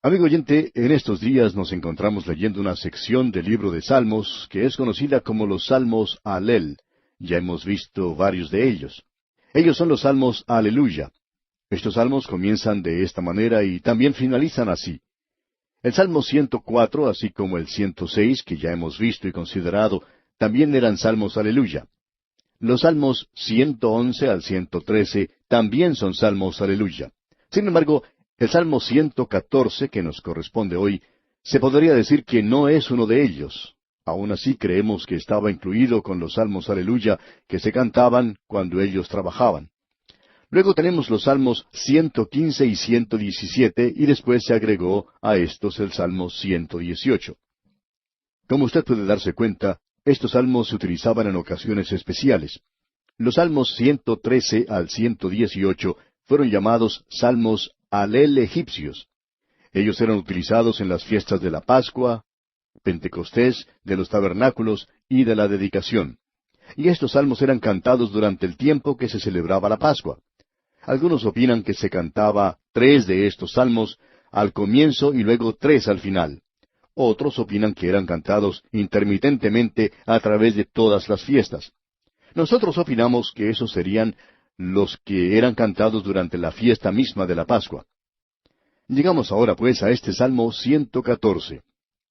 Amigo oyente, en estos días nos encontramos leyendo una sección del libro de Salmos que es conocida como los Salmos Alel. Ya hemos visto varios de ellos. Ellos son los Salmos Aleluya. Estos salmos comienzan de esta manera y también finalizan así. El Salmo 104, así como el 106, que ya hemos visto y considerado, también eran Salmos Aleluya. Los Salmos 111 al 113 también son Salmos Aleluya. Sin embargo, el Salmo 114, que nos corresponde hoy, se podría decir que no es uno de ellos. Aún así creemos que estaba incluido con los Salmos Aleluya que se cantaban cuando ellos trabajaban. Luego tenemos los Salmos 115 y 117 y después se agregó a estos el Salmo 118. Como usted puede darse cuenta, estos salmos se utilizaban en ocasiones especiales. Los Salmos 113 al 118 fueron llamados Salmos Alel egipcios. Ellos eran utilizados en las fiestas de la Pascua, Pentecostés, de los tabernáculos y de la dedicación. Y estos salmos eran cantados durante el tiempo que se celebraba la Pascua. Algunos opinan que se cantaba 3 de estos salmos al comienzo y luego 3 al final. Otros opinan que eran cantados intermitentemente a través de todas las fiestas. Nosotros opinamos que esos serían los que eran cantados durante la fiesta misma de la Pascua. Llegamos ahora pues a este Salmo 114.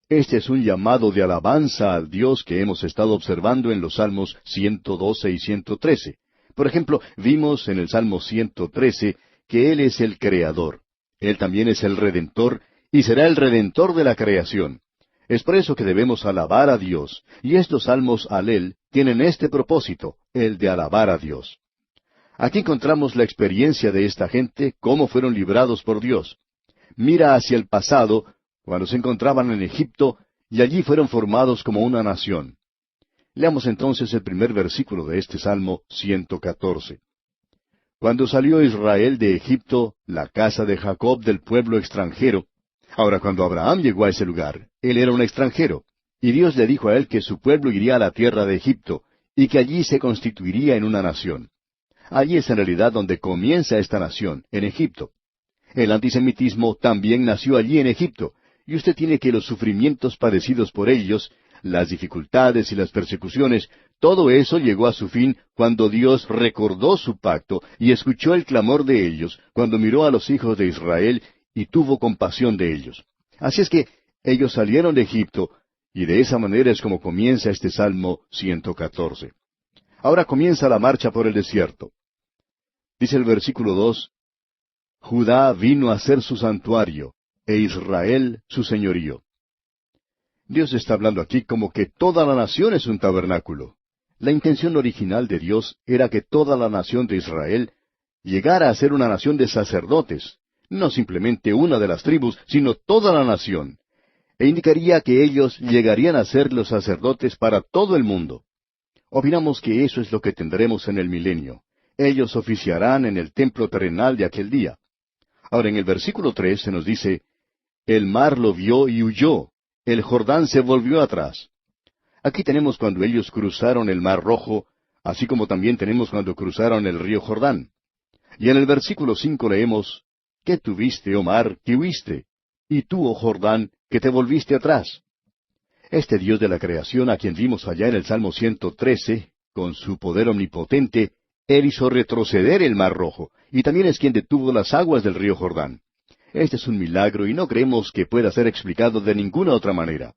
Este es un llamado de alabanza al Dios que hemos estado observando en los Salmos 112 y 113. Por ejemplo, vimos en el Salmo 113 que Él es el Creador. Él también es el Redentor y será el Redentor de la creación. Es por eso que debemos alabar a Dios. Y estos Salmos Alel tienen este propósito, el de alabar a Dios. Aquí encontramos la experiencia de esta gente, cómo fueron librados por Dios. Mira hacia el pasado, cuando se encontraban en Egipto, y allí fueron formados como una nación. Leamos entonces el primer versículo de este Salmo 114. Cuando salió Israel de Egipto, la casa de Jacob del pueblo extranjero. Ahora, cuando Abraham llegó a ese lugar, él era un extranjero, y Dios le dijo a él que su pueblo iría a la tierra de Egipto, y que allí se constituiría en una nación. Allí es en realidad donde comienza esta nación, en Egipto. El antisemitismo también nació allí en Egipto, y usted tiene que los sufrimientos padecidos por ellos, las dificultades y las persecuciones, todo eso llegó a su fin cuando Dios recordó su pacto y escuchó el clamor de ellos, cuando miró a los hijos de Israel y tuvo compasión de ellos. Así es que ellos salieron de Egipto, y de esa manera es como comienza este Salmo 114. Ahora comienza la marcha por el desierto. Dice el versículo 2, Judá vino a ser su santuario, e Israel su señorío. Dios está hablando aquí como que toda la nación es un tabernáculo. La intención original de Dios era que toda la nación de Israel llegara a ser una nación de sacerdotes, no simplemente una de las tribus, sino toda la nación. E indicaría que ellos llegarían a ser los sacerdotes para todo el mundo. Opinamos que eso es lo que tendremos en el milenio. Ellos oficiarán en el templo terrenal de aquel día. Ahora en el versículo 3 se nos dice, el mar lo vio y huyó, el Jordán se volvió atrás. Aquí tenemos cuando ellos cruzaron el mar Rojo, así como también tenemos cuando cruzaron el río Jordán. Y en el versículo 5 leemos, ¿qué tuviste, oh mar, que huiste? Y tú, oh Jordán, que te volviste atrás. Este Dios de la creación, a quien vimos allá en el Salmo 113, con su poder omnipotente, Él hizo retroceder el mar Rojo, y también es quien detuvo las aguas del río Jordán. Este es un milagro y no creemos que pueda ser explicado de ninguna otra manera.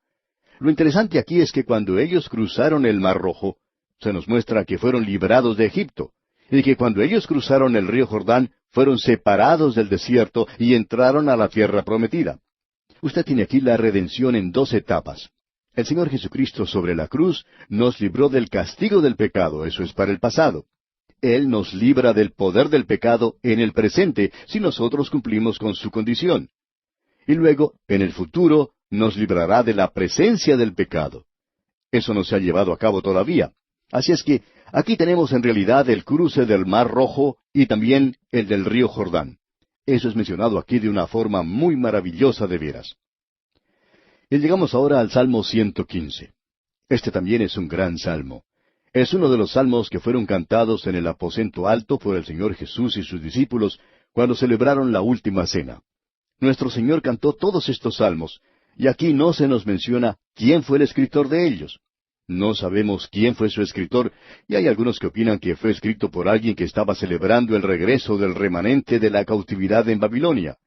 Lo interesante aquí es que cuando ellos cruzaron el mar Rojo, se nos muestra que fueron librados de Egipto, y que cuando ellos cruzaron el río Jordán, fueron separados del desierto y entraron a la tierra prometida. Usted tiene aquí la redención en 2 etapas. El Señor Jesucristo sobre la cruz nos libró del castigo del pecado, eso es para el pasado. Él nos libra del poder del pecado en el presente si nosotros cumplimos con su condición. Y luego, en el futuro, nos librará de la presencia del pecado. Eso no se ha llevado a cabo todavía. Así es que aquí tenemos en realidad el cruce del Mar Rojo y también el del río Jordán. Eso es mencionado aquí de una forma muy maravillosa de veras. Y llegamos ahora al Salmo 115. Este también es un gran salmo. Es uno de los salmos que fueron cantados en el aposento alto por el Señor Jesús y sus discípulos cuando celebraron la última cena. Nuestro Señor cantó todos estos salmos, y aquí no se nos menciona quién fue el escritor de ellos. No sabemos quién fue su escritor, y hay algunos que opinan que fue escrito por alguien que estaba celebrando el regreso del remanente de la cautividad en Babilonia.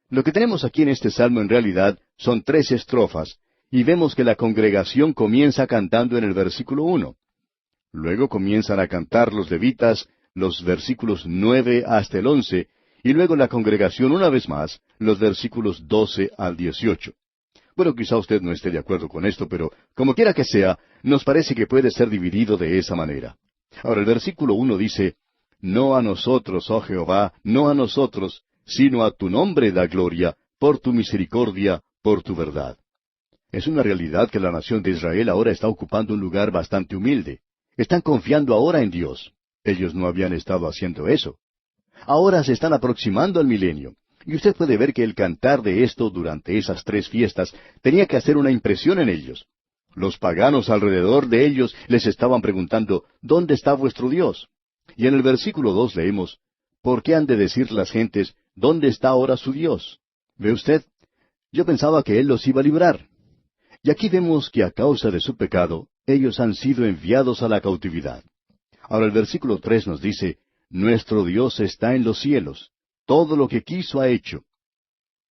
Lo que tenemos aquí en este salmo en realidad son 3 estrofas, y vemos que la congregación comienza cantando en el versículo 1. Luego comienzan a cantar los levitas los versículos 9 hasta el 11, y luego la congregación una vez más, los versículos 12 al 18. Bueno, quizá usted no esté de acuerdo con esto, pero como quiera que sea, nos parece que puede ser dividido de esa manera. Ahora, el versículo 1 dice, No a nosotros, oh Jehová, no a nosotros, sino a tu nombre da gloria, por tu misericordia, por tu verdad. Es una realidad que la nación de Israel ahora está ocupando un lugar bastante humilde. Están confiando ahora en Dios. Ellos no habían estado haciendo eso. Ahora se están aproximando al milenio. Y usted puede ver que el cantar de esto durante esas 3 fiestas tenía que hacer una impresión en ellos. Los paganos alrededor de ellos les estaban preguntando, ¿dónde está vuestro Dios? Y en el versículo 2 leemos, ¿por qué han de decir las gentes, ¿dónde está ahora su Dios? ¿Ve usted? Yo pensaba que Él los iba a librar. Y aquí vemos que a causa de su pecado, ellos han sido enviados a la cautividad. Ahora el versículo 3 nos dice, Nuestro Dios está en los cielos. Todo lo que quiso ha hecho.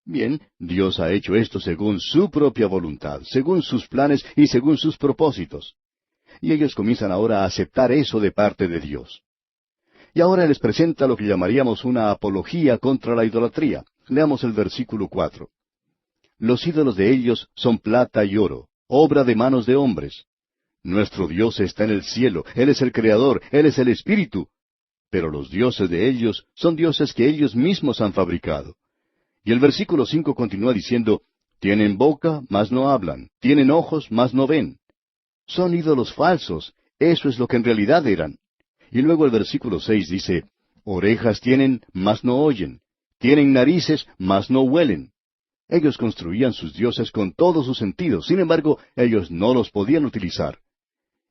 Bien, Dios ha hecho esto según su propia voluntad, según sus planes y según sus propósitos. Y ellos comienzan ahora a aceptar eso de parte de Dios. Y ahora les presenta lo que llamaríamos una apología contra la idolatría. Leamos el versículo 4. Los ídolos de ellos son plata y oro, obra de manos de hombres. Nuestro Dios está en el cielo, Él es el Creador, Él es el Espíritu. Pero los dioses de ellos son dioses que ellos mismos han fabricado. Y el versículo 5 continúa diciendo, Tienen boca, mas no hablan, tienen ojos, mas no ven. Son ídolos falsos, eso es lo que en realidad eran. Y luego el versículo 6 dice, Orejas tienen, mas no oyen, tienen narices, mas no huelen. Ellos construían sus dioses con todos sus sentidos, sin embargo, ellos no los podían utilizar.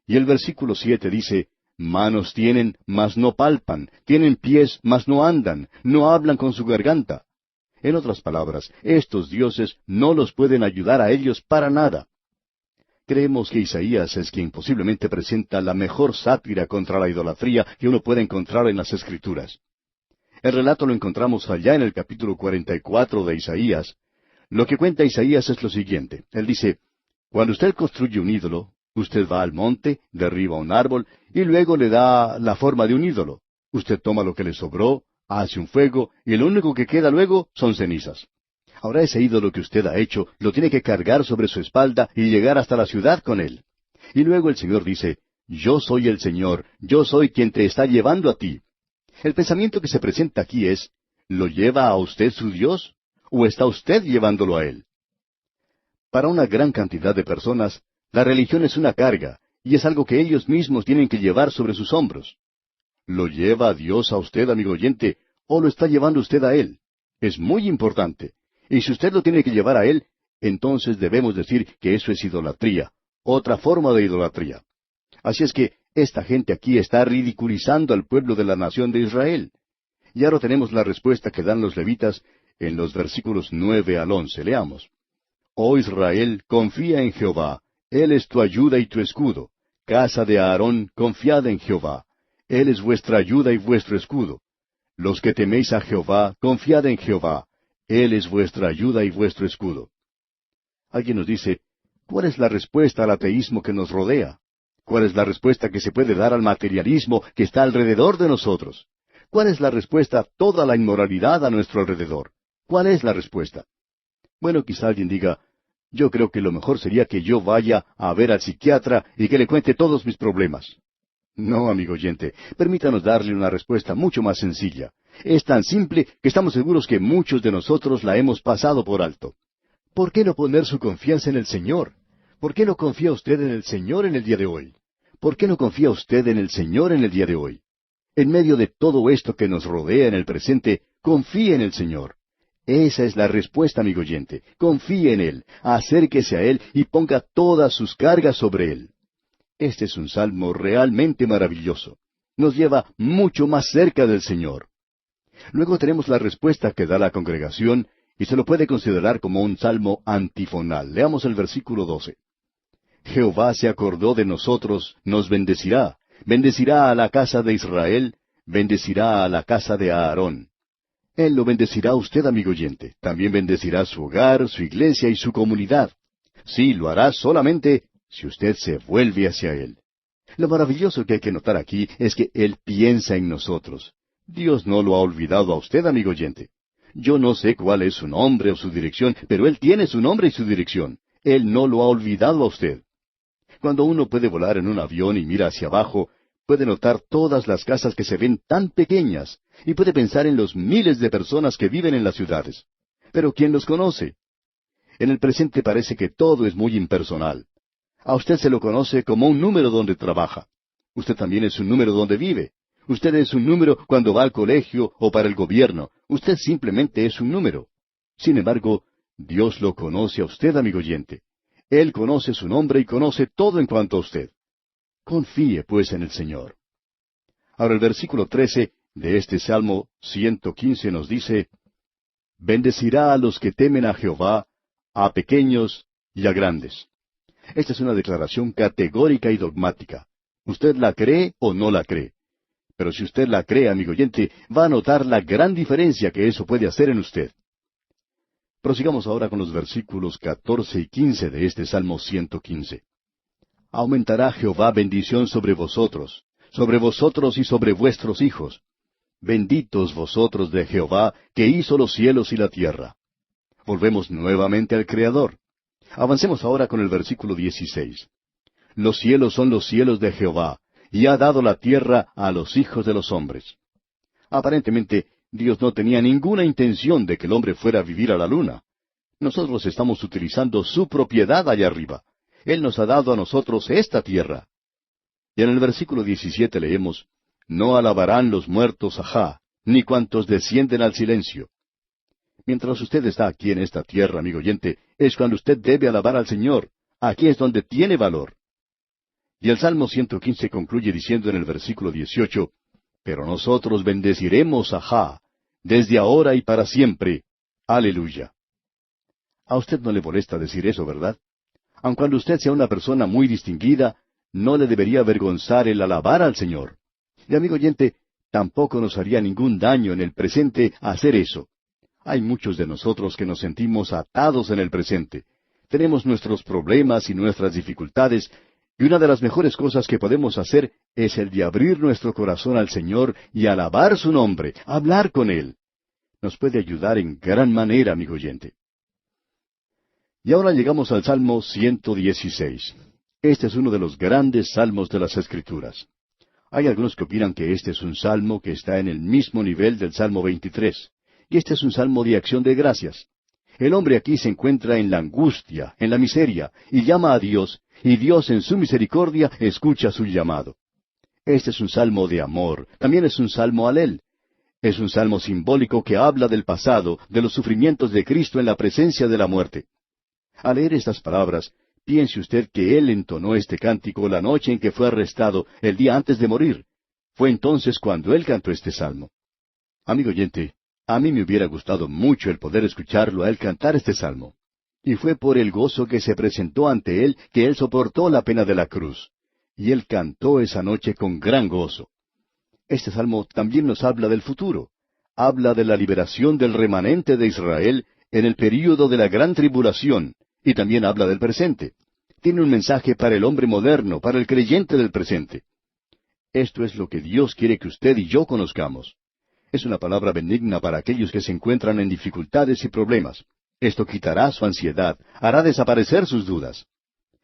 Y el versículo 7 dice, Manos tienen, mas no palpan, tienen pies, mas no andan, no hablan con su garganta. En otras palabras, estos dioses no los pueden ayudar a ellos para nada. Creemos que Isaías es quien posiblemente presenta la mejor sátira contra la idolatría que uno puede encontrar en las Escrituras. El relato lo encontramos allá en el capítulo 44 de Isaías. Lo que cuenta Isaías es lo siguiente. Él dice, Cuando usted construye un ídolo, usted va al monte, derriba un árbol, y luego le da la forma de un ídolo. Usted toma lo que le sobró, hace un fuego, y lo único que queda luego son cenizas. Ahora ese ídolo que usted ha hecho, lo tiene que cargar sobre su espalda y llegar hasta la ciudad con él. Y luego el Señor dice, Yo soy el Señor, yo soy quien te está llevando a ti. El pensamiento que se presenta aquí es, ¿lo lleva a usted su Dios? ¿O está usted llevándolo a Él? Para una gran cantidad de personas, la religión es una carga, y es algo que ellos mismos tienen que llevar sobre sus hombros. ¿Lo lleva Dios a usted, amigo oyente, o lo está llevando usted a Él? Es muy importante. Y si usted lo tiene que llevar a Él, entonces debemos decir que eso es idolatría, otra forma de idolatría. Así es que esta gente aquí está ridiculizando al pueblo de la nación de Israel. Y ahora tenemos la respuesta que dan los levitas en los versículos 9 al 11. Leamos. Oh Israel, confía en Jehová. Él es tu ayuda y tu escudo. Casa de Aarón, confiad en Jehová. Él es vuestra ayuda y vuestro escudo. Los que teméis a Jehová, confiad en Jehová. Él es vuestra ayuda y vuestro escudo. Alguien nos dice, ¿cuál es la respuesta al ateísmo que nos rodea? ¿Cuál es la respuesta que se puede dar al materialismo que está alrededor de nosotros? ¿Cuál es la respuesta a toda la inmoralidad a nuestro alrededor? ¿Cuál es la respuesta? Bueno, quizá alguien diga, yo creo que lo mejor sería que yo vaya a ver al psiquiatra y que le cuente todos mis problemas. No, amigo oyente, permítanos darle una respuesta mucho más sencilla. Es tan simple que estamos seguros que muchos de nosotros la hemos pasado por alto. ¿Por qué no poner su confianza en el Señor? ¿Por qué no confía usted en el Señor en el día de hoy? ¿Por qué no confía usted en el Señor en el día de hoy? En medio de todo esto que nos rodea en el presente, confíe en el Señor. Esa es la respuesta, amigo oyente. Confíe en Él, acérquese a Él y ponga todas sus cargas sobre Él. Este es un salmo realmente maravilloso. Nos lleva mucho más cerca del Señor. Luego tenemos la respuesta que da la congregación y se lo puede considerar como un salmo antifonal. Leamos el versículo 12. Jehová se acordó de nosotros, nos bendecirá, bendecirá a la casa de Israel, bendecirá a la casa de Aarón. Él lo bendecirá a usted, amigo oyente. También bendecirá su hogar, su iglesia y su comunidad. Sí, lo hará solamente si usted se vuelve hacia Él. Lo maravilloso que hay que notar aquí es que Él piensa en nosotros. Dios no lo ha olvidado a usted, amigo oyente. Yo no sé cuál es su nombre o su dirección, pero Él tiene su nombre y su dirección. Él no lo ha olvidado a usted. Cuando uno puede volar en un avión y mira hacia abajo, puede notar todas las casas que se ven tan pequeñas, y puede pensar en los miles de personas que viven en las ciudades. Pero ¿quién los conoce? En el presente parece que todo es muy impersonal. A usted se lo conoce como un número donde trabaja. Usted también es un número donde vive. Usted es un número cuando va al colegio o para el gobierno. Usted simplemente es un número. Sin embargo, Dios lo conoce a usted, amigo oyente. Él conoce su nombre y conoce todo en cuanto a usted. Confíe, pues, en el Señor. Ahora el versículo 13 de este Salmo 115 nos dice, bendecirá a los que temen a Jehová, a pequeños y a grandes. Esta es una declaración categórica y dogmática. ¿Usted la cree o no la cree? Pero si usted la cree, amigo oyente, va a notar la gran diferencia que eso puede hacer en usted. Prosigamos ahora con los versículos 14 y 15 de este Salmo 115. Aumentará Jehová bendición sobre vosotros y sobre vuestros hijos. Benditos vosotros de Jehová, que hizo los cielos y la tierra. Volvemos nuevamente al Creador. Avancemos ahora con el versículo 16. Los cielos son los cielos de Jehová, y ha dado la tierra a los hijos de los hombres. Aparentemente, Dios no tenía ninguna intención de que el hombre fuera a vivir a la luna. Nosotros estamos utilizando su propiedad allá arriba. Él nos ha dado a nosotros esta tierra. Y en el versículo 17 leemos, no alabarán los muertos ajá, ni cuantos descienden al silencio. Mientras usted está aquí en esta tierra, amigo oyente, es cuando usted debe alabar al Señor. Aquí es donde tiene valor. Y el Salmo 115 concluye diciendo en el versículo 18, pero nosotros bendeciremos a Jah, desde ahora y para siempre. Aleluya. A usted no le molesta decir eso, ¿verdad? Aun cuando usted sea una persona muy distinguida, no le debería avergonzar el alabar al Señor. Y amigo oyente, tampoco nos haría ningún daño en el presente hacer eso. Hay muchos de nosotros que nos sentimos atados en el presente. Tenemos nuestros problemas y nuestras dificultades, y una de las mejores cosas que podemos hacer es el de abrir nuestro corazón al Señor y alabar su nombre, hablar con Él. Nos puede ayudar en gran manera, amigo oyente. Y ahora llegamos al Salmo 116. Este es uno de los grandes salmos de las Escrituras. Hay algunos que opinan que este es un salmo que está en el mismo nivel del Salmo 23. Y este es un salmo de acción de gracias. El hombre aquí se encuentra en la angustia, en la miseria, y llama a Dios, y Dios en su misericordia escucha su llamado. Este es un salmo de amor, también es un salmo alel. Es un salmo simbólico que habla del pasado, de los sufrimientos de Cristo en la presencia de la muerte. Al leer estas palabras, piense usted que Él entonó este cántico la noche en que fue arrestado, el día antes de morir. Fue entonces cuando Él cantó este salmo. Amigo oyente, a mí me hubiera gustado mucho el poder escucharlo a Él cantar este salmo. Y fue por el gozo que se presentó ante Él que Él soportó la pena de la cruz. Y Él cantó esa noche con gran gozo. Este salmo también nos habla del futuro. Habla de la liberación del remanente de Israel en el período de la gran tribulación, y también habla del presente. Tiene un mensaje para el hombre moderno, para el creyente del presente. Esto es lo que Dios quiere que usted y yo conozcamos. Es una palabra benigna para aquellos que se encuentran en dificultades y problemas. Esto quitará su ansiedad, hará desaparecer sus dudas.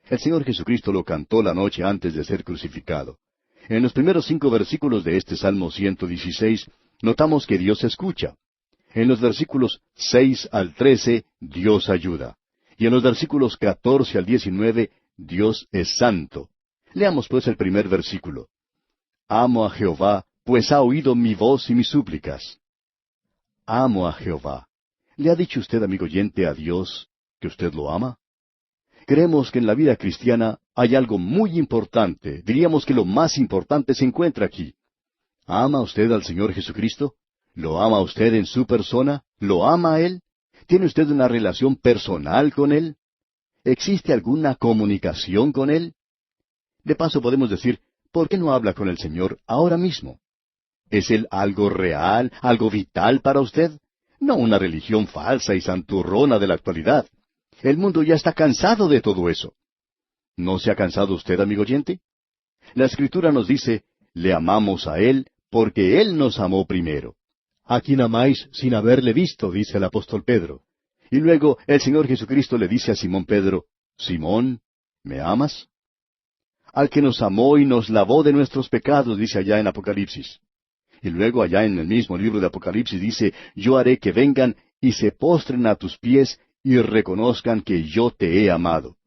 El Señor Jesucristo lo cantó la noche antes de ser crucificado. En los primeros 5 versículos de este Salmo 116, notamos que Dios escucha. En los versículos 6 al 13, Dios ayuda. Y en los versículos 14 al 19, Dios es santo. Leamos pues el primer versículo. Amo a Jehová, pues ha oído mi voz y mis súplicas. Amo a Jehová. ¿Le ha dicho usted, amigo oyente, a Dios que usted lo ama? Creemos que en la vida cristiana hay algo muy importante, diríamos que lo más importante se encuentra aquí. ¿Ama usted al Señor Jesucristo? ¿Lo ama usted en su persona? ¿Lo ama a Él? ¿Tiene usted una relación personal con Él? ¿Existe alguna comunicación con Él? De paso podemos decir, ¿por qué no habla con el Señor ahora mismo? ¿Es Él algo real, algo vital para usted? No una religión falsa y santurrona de la actualidad. El mundo ya está cansado de todo eso. ¿No se ha cansado usted, amigo oyente? La Escritura nos dice, le amamos a Él porque Él nos amó primero. ¿A quién amáis sin haberle visto?, dice el apóstol Pedro. Y luego el Señor Jesucristo le dice a Simón Pedro, Simón, ¿me amas? Al que nos amó y nos lavó de nuestros pecados, dice allá en Apocalipsis. Y luego allá en el mismo libro de Apocalipsis dice, yo haré que vengan y se postren a tus pies y reconozcan que yo te he amado.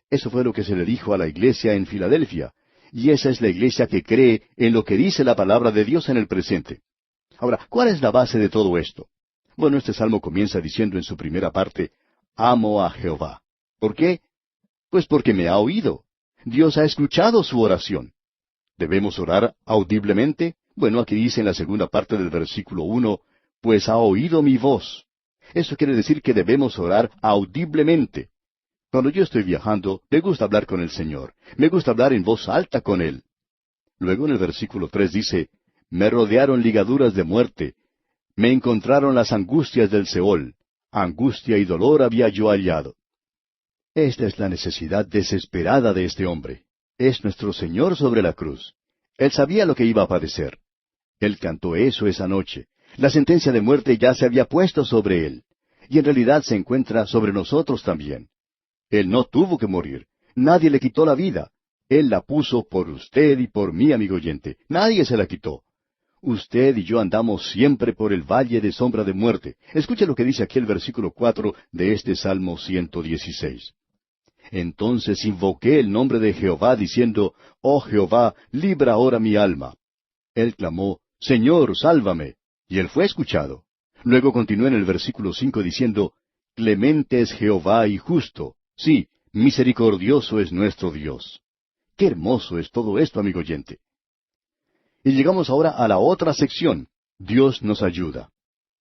Eso fue lo que se le dijo a la iglesia en Filadelfia, y esa es la iglesia que cree en lo que dice la palabra de Dios en el presente. Ahora, ¿cuál es la base de todo esto? Bueno, este salmo comienza diciendo en su primera parte, amo a Jehová. ¿Por qué? Pues porque me ha oído. Dios ha escuchado su oración. ¿Debemos orar audiblemente? Bueno, aquí dice en la segunda parte del versículo 1, pues ha oído mi voz. Eso quiere decir que debemos orar audiblemente. Cuando yo estoy viajando, me gusta hablar con el Señor. Me gusta hablar en voz alta con Él. Luego en el versículo 3 dice, me rodearon ligaduras de muerte. Me encontraron las angustias del Seol. Angustia y dolor había yo hallado. Esta es la necesidad desesperada de este hombre. Es nuestro Señor sobre la cruz. Él sabía lo que iba a padecer. Él cantó eso esa noche. La sentencia de muerte ya se había puesto sobre él. Y en realidad se encuentra sobre nosotros también. Él no tuvo que morir. Nadie le quitó la vida. Él la puso por usted y por mí, amigo oyente. Nadie se la quitó. Usted y yo andamos siempre por el valle de sombra de muerte. Escuche lo que dice aquí el versículo 4 de este Salmo 116. Entonces invoqué el nombre de Jehová, diciendo, Oh Jehová, libra ahora mi alma. Él clamó, Señor, sálvame. Y él fue escuchado. Luego continuó en el versículo 5 diciendo, Clemente es Jehová y justo. Sí, misericordioso es nuestro Dios. Qué hermoso es todo esto, amigo oyente. Y llegamos ahora a la otra sección. Dios nos ayuda.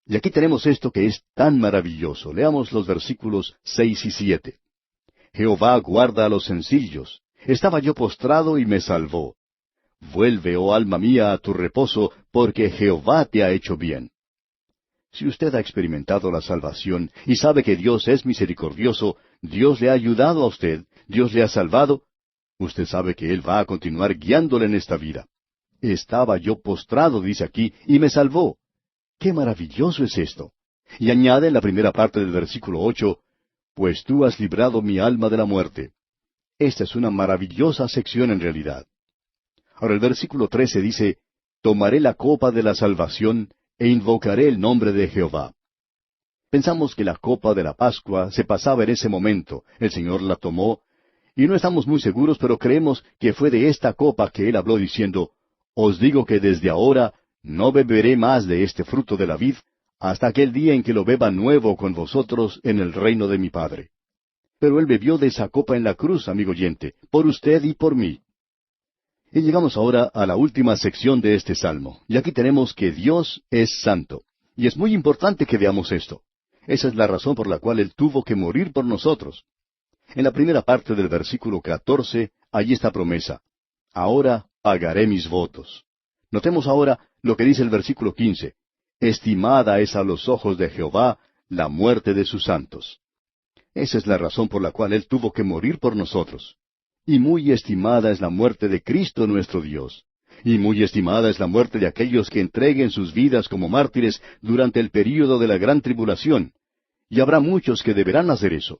Y aquí tenemos esto que es tan maravilloso. Leamos los versículos 6 y 7. Jehová guarda a los sencillos. Estaba yo postrado y me salvó. Vuelve, oh alma mía, a tu reposo, porque Jehová te ha hecho bien. Si usted ha experimentado la salvación y sabe que Dios es misericordioso, Dios le ha ayudado a usted, Dios le ha salvado, usted sabe que Él va a continuar guiándole en esta vida. Estaba yo postrado, dice aquí, y me salvó. ¡Qué maravilloso es esto! Y añade en la primera parte del versículo 8, pues tú has librado mi alma de la muerte. Esta es una maravillosa sección en realidad. Ahora el versículo 13 dice, tomaré la copa de la salvación e invocaré el nombre de Jehová. Pensamos que la copa de la Pascua se pasaba en ese momento. El Señor la tomó, y no estamos muy seguros, pero creemos que fue de esta copa que Él habló diciendo, os digo que desde ahora no beberé más de este fruto de la vid, hasta aquel día en que lo beba nuevo con vosotros en el reino de mi Padre. Pero Él bebió de esa copa en la cruz, amigo oyente, por usted y por mí. Y llegamos ahora a la última sección de este salmo. Y aquí tenemos que Dios es santo. Y es muy importante que veamos esto. Esa es la razón por la cual Él tuvo que morir por nosotros. En la primera parte del versículo 14, allí está promesa. Ahora pagaré mis votos. Notemos ahora lo que dice el versículo 15. Estimada es a los ojos de Jehová la muerte de sus santos. Esa es la razón por la cual Él tuvo que morir por nosotros. Y muy estimada es la muerte de Cristo nuestro Dios. Y muy estimada es la muerte de aquellos que entreguen sus vidas como mártires durante el período de la gran tribulación. Y habrá muchos que deberán hacer eso.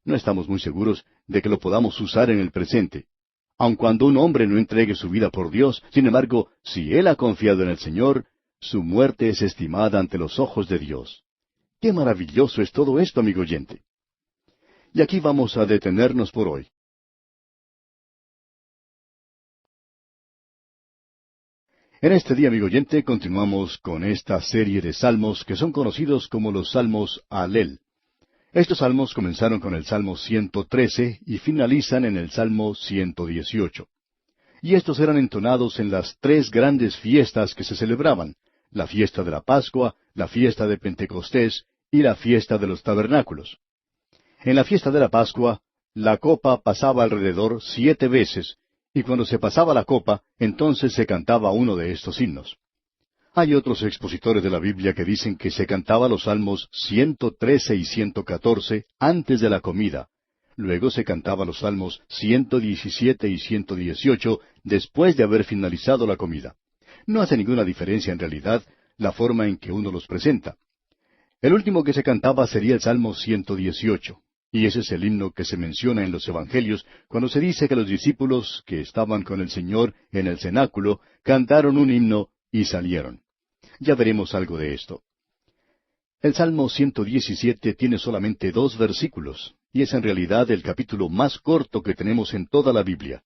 No estamos muy seguros de que lo podamos usar en el presente. Aun cuando un hombre no entregue su vida por Dios, sin embargo, si él ha confiado en el Señor, su muerte es estimada ante los ojos de Dios. ¡Qué maravilloso es todo esto, amigo oyente! Y aquí vamos a detenernos por hoy. En este día, amigo oyente, continuamos con esta serie de salmos que son conocidos como los salmos Alel. Estos salmos comenzaron con el Salmo 113 y finalizan en el Salmo 118. Y estos eran entonados en las tres grandes fiestas que se celebraban, la fiesta de la Pascua, la fiesta de Pentecostés y la fiesta de los tabernáculos. En la fiesta de la Pascua, la copa pasaba alrededor 7 veces, y cuando se pasaba la copa, entonces se cantaba uno de estos himnos. Hay otros expositores de la Biblia que dicen que se cantaba los salmos 113 y 114 antes de la comida. Luego se cantaba los salmos 117 y 118 después de haber finalizado la comida. No hace ninguna diferencia en realidad la forma en que uno los presenta. El último que se cantaba sería el Salmo 118, y ese es el himno que se menciona en los Evangelios cuando se dice que los discípulos que estaban con el Señor en el cenáculo cantaron un himno y salieron. Ya veremos algo de esto. El Salmo 117 tiene solamente 2 versículos, y es en realidad el capítulo más corto que tenemos en toda la Biblia.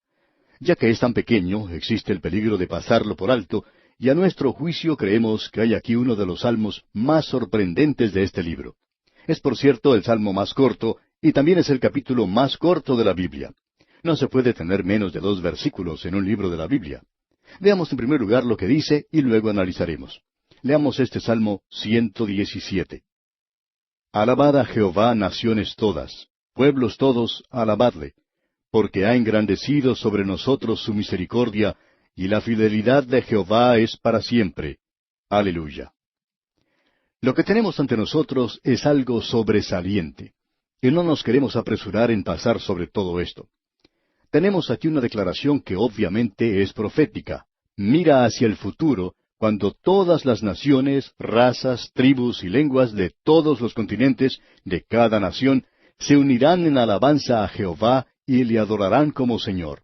Ya que es tan pequeño, existe el peligro de pasarlo por alto, y a nuestro juicio creemos que hay aquí uno de los salmos más sorprendentes de este libro. Es por cierto el salmo más corto, y también es el capítulo más corto de la Biblia. No se puede tener menos de 2 versículos en un libro de la Biblia. Veamos en primer lugar lo que dice y luego analizaremos. Leamos este Salmo 117. Alabad a Jehová, naciones todas, pueblos todos, alabadle, porque ha engrandecido sobre nosotros su misericordia, y la fidelidad de Jehová es para siempre. Aleluya. Lo que tenemos ante nosotros es algo sobresaliente, y no nos queremos apresurar en pasar sobre todo esto. Tenemos aquí una declaración que obviamente es profética. Mira hacia el futuro, cuando todas las naciones, razas, tribus y lenguas de todos los continentes, de cada nación, se unirán en alabanza a Jehová y le adorarán como Señor.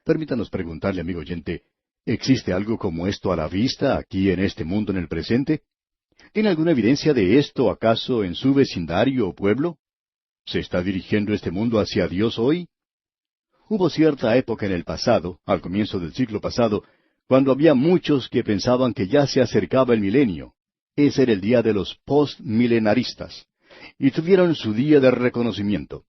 Permítanos preguntarle, amigo oyente, ¿existe algo como esto a la vista aquí en este mundo en el presente? ¿Tiene alguna evidencia de esto acaso en su vecindario o pueblo? ¿Se está dirigiendo este mundo hacia Dios hoy? Hubo cierta época en el pasado, al comienzo del siglo pasado, cuando había muchos que pensaban que ya se acercaba el milenio. Ese era el día de los postmilenaristas, y tuvieron su día de reconocimiento.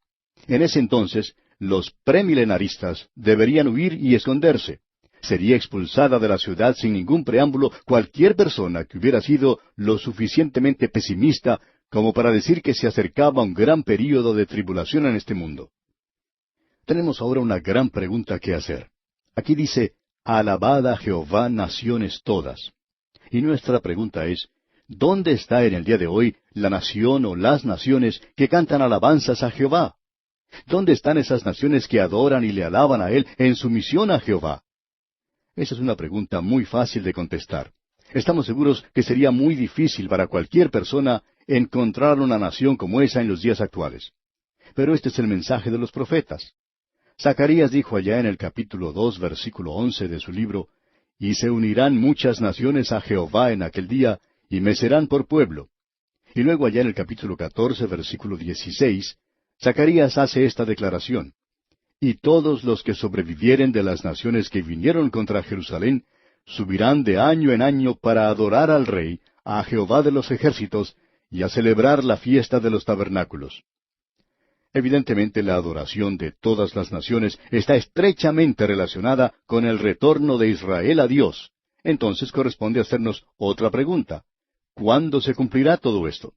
En ese entonces, los premilenaristas deberían huir y esconderse. Sería expulsada de la ciudad sin ningún preámbulo cualquier persona que hubiera sido lo suficientemente pesimista como para decir que se acercaba un gran período de tribulación en este mundo. Tenemos ahora una gran pregunta que hacer. Aquí dice, alabad a Jehová, naciones todas. Y nuestra pregunta es, ¿dónde está en el día de hoy la nación o las naciones que cantan alabanzas a Jehová? ¿Dónde están esas naciones que adoran y le alaban a Él en sumisión a Jehová? Esa es una pregunta muy fácil de contestar. Estamos seguros que sería muy difícil para cualquier persona encontrar una nación como esa en los días actuales. Pero este es el mensaje de los profetas. Zacarías dijo allá en el capítulo 2, versículo 11 de su libro, «Y se unirán muchas naciones a Jehová en aquel día, y me serán por pueblo». Y luego allá en el capítulo 14, versículo 16, Zacarías hace esta declaración, «Y todos los que sobrevivieren de las naciones que vinieron contra Jerusalén, subirán de año en año para adorar al Rey, a Jehová de los ejércitos, y a celebrar la fiesta de los tabernáculos». Evidentemente la adoración de todas las naciones está estrechamente relacionada con el retorno de Israel a Dios. Entonces corresponde hacernos otra pregunta. ¿Cuándo se cumplirá todo esto?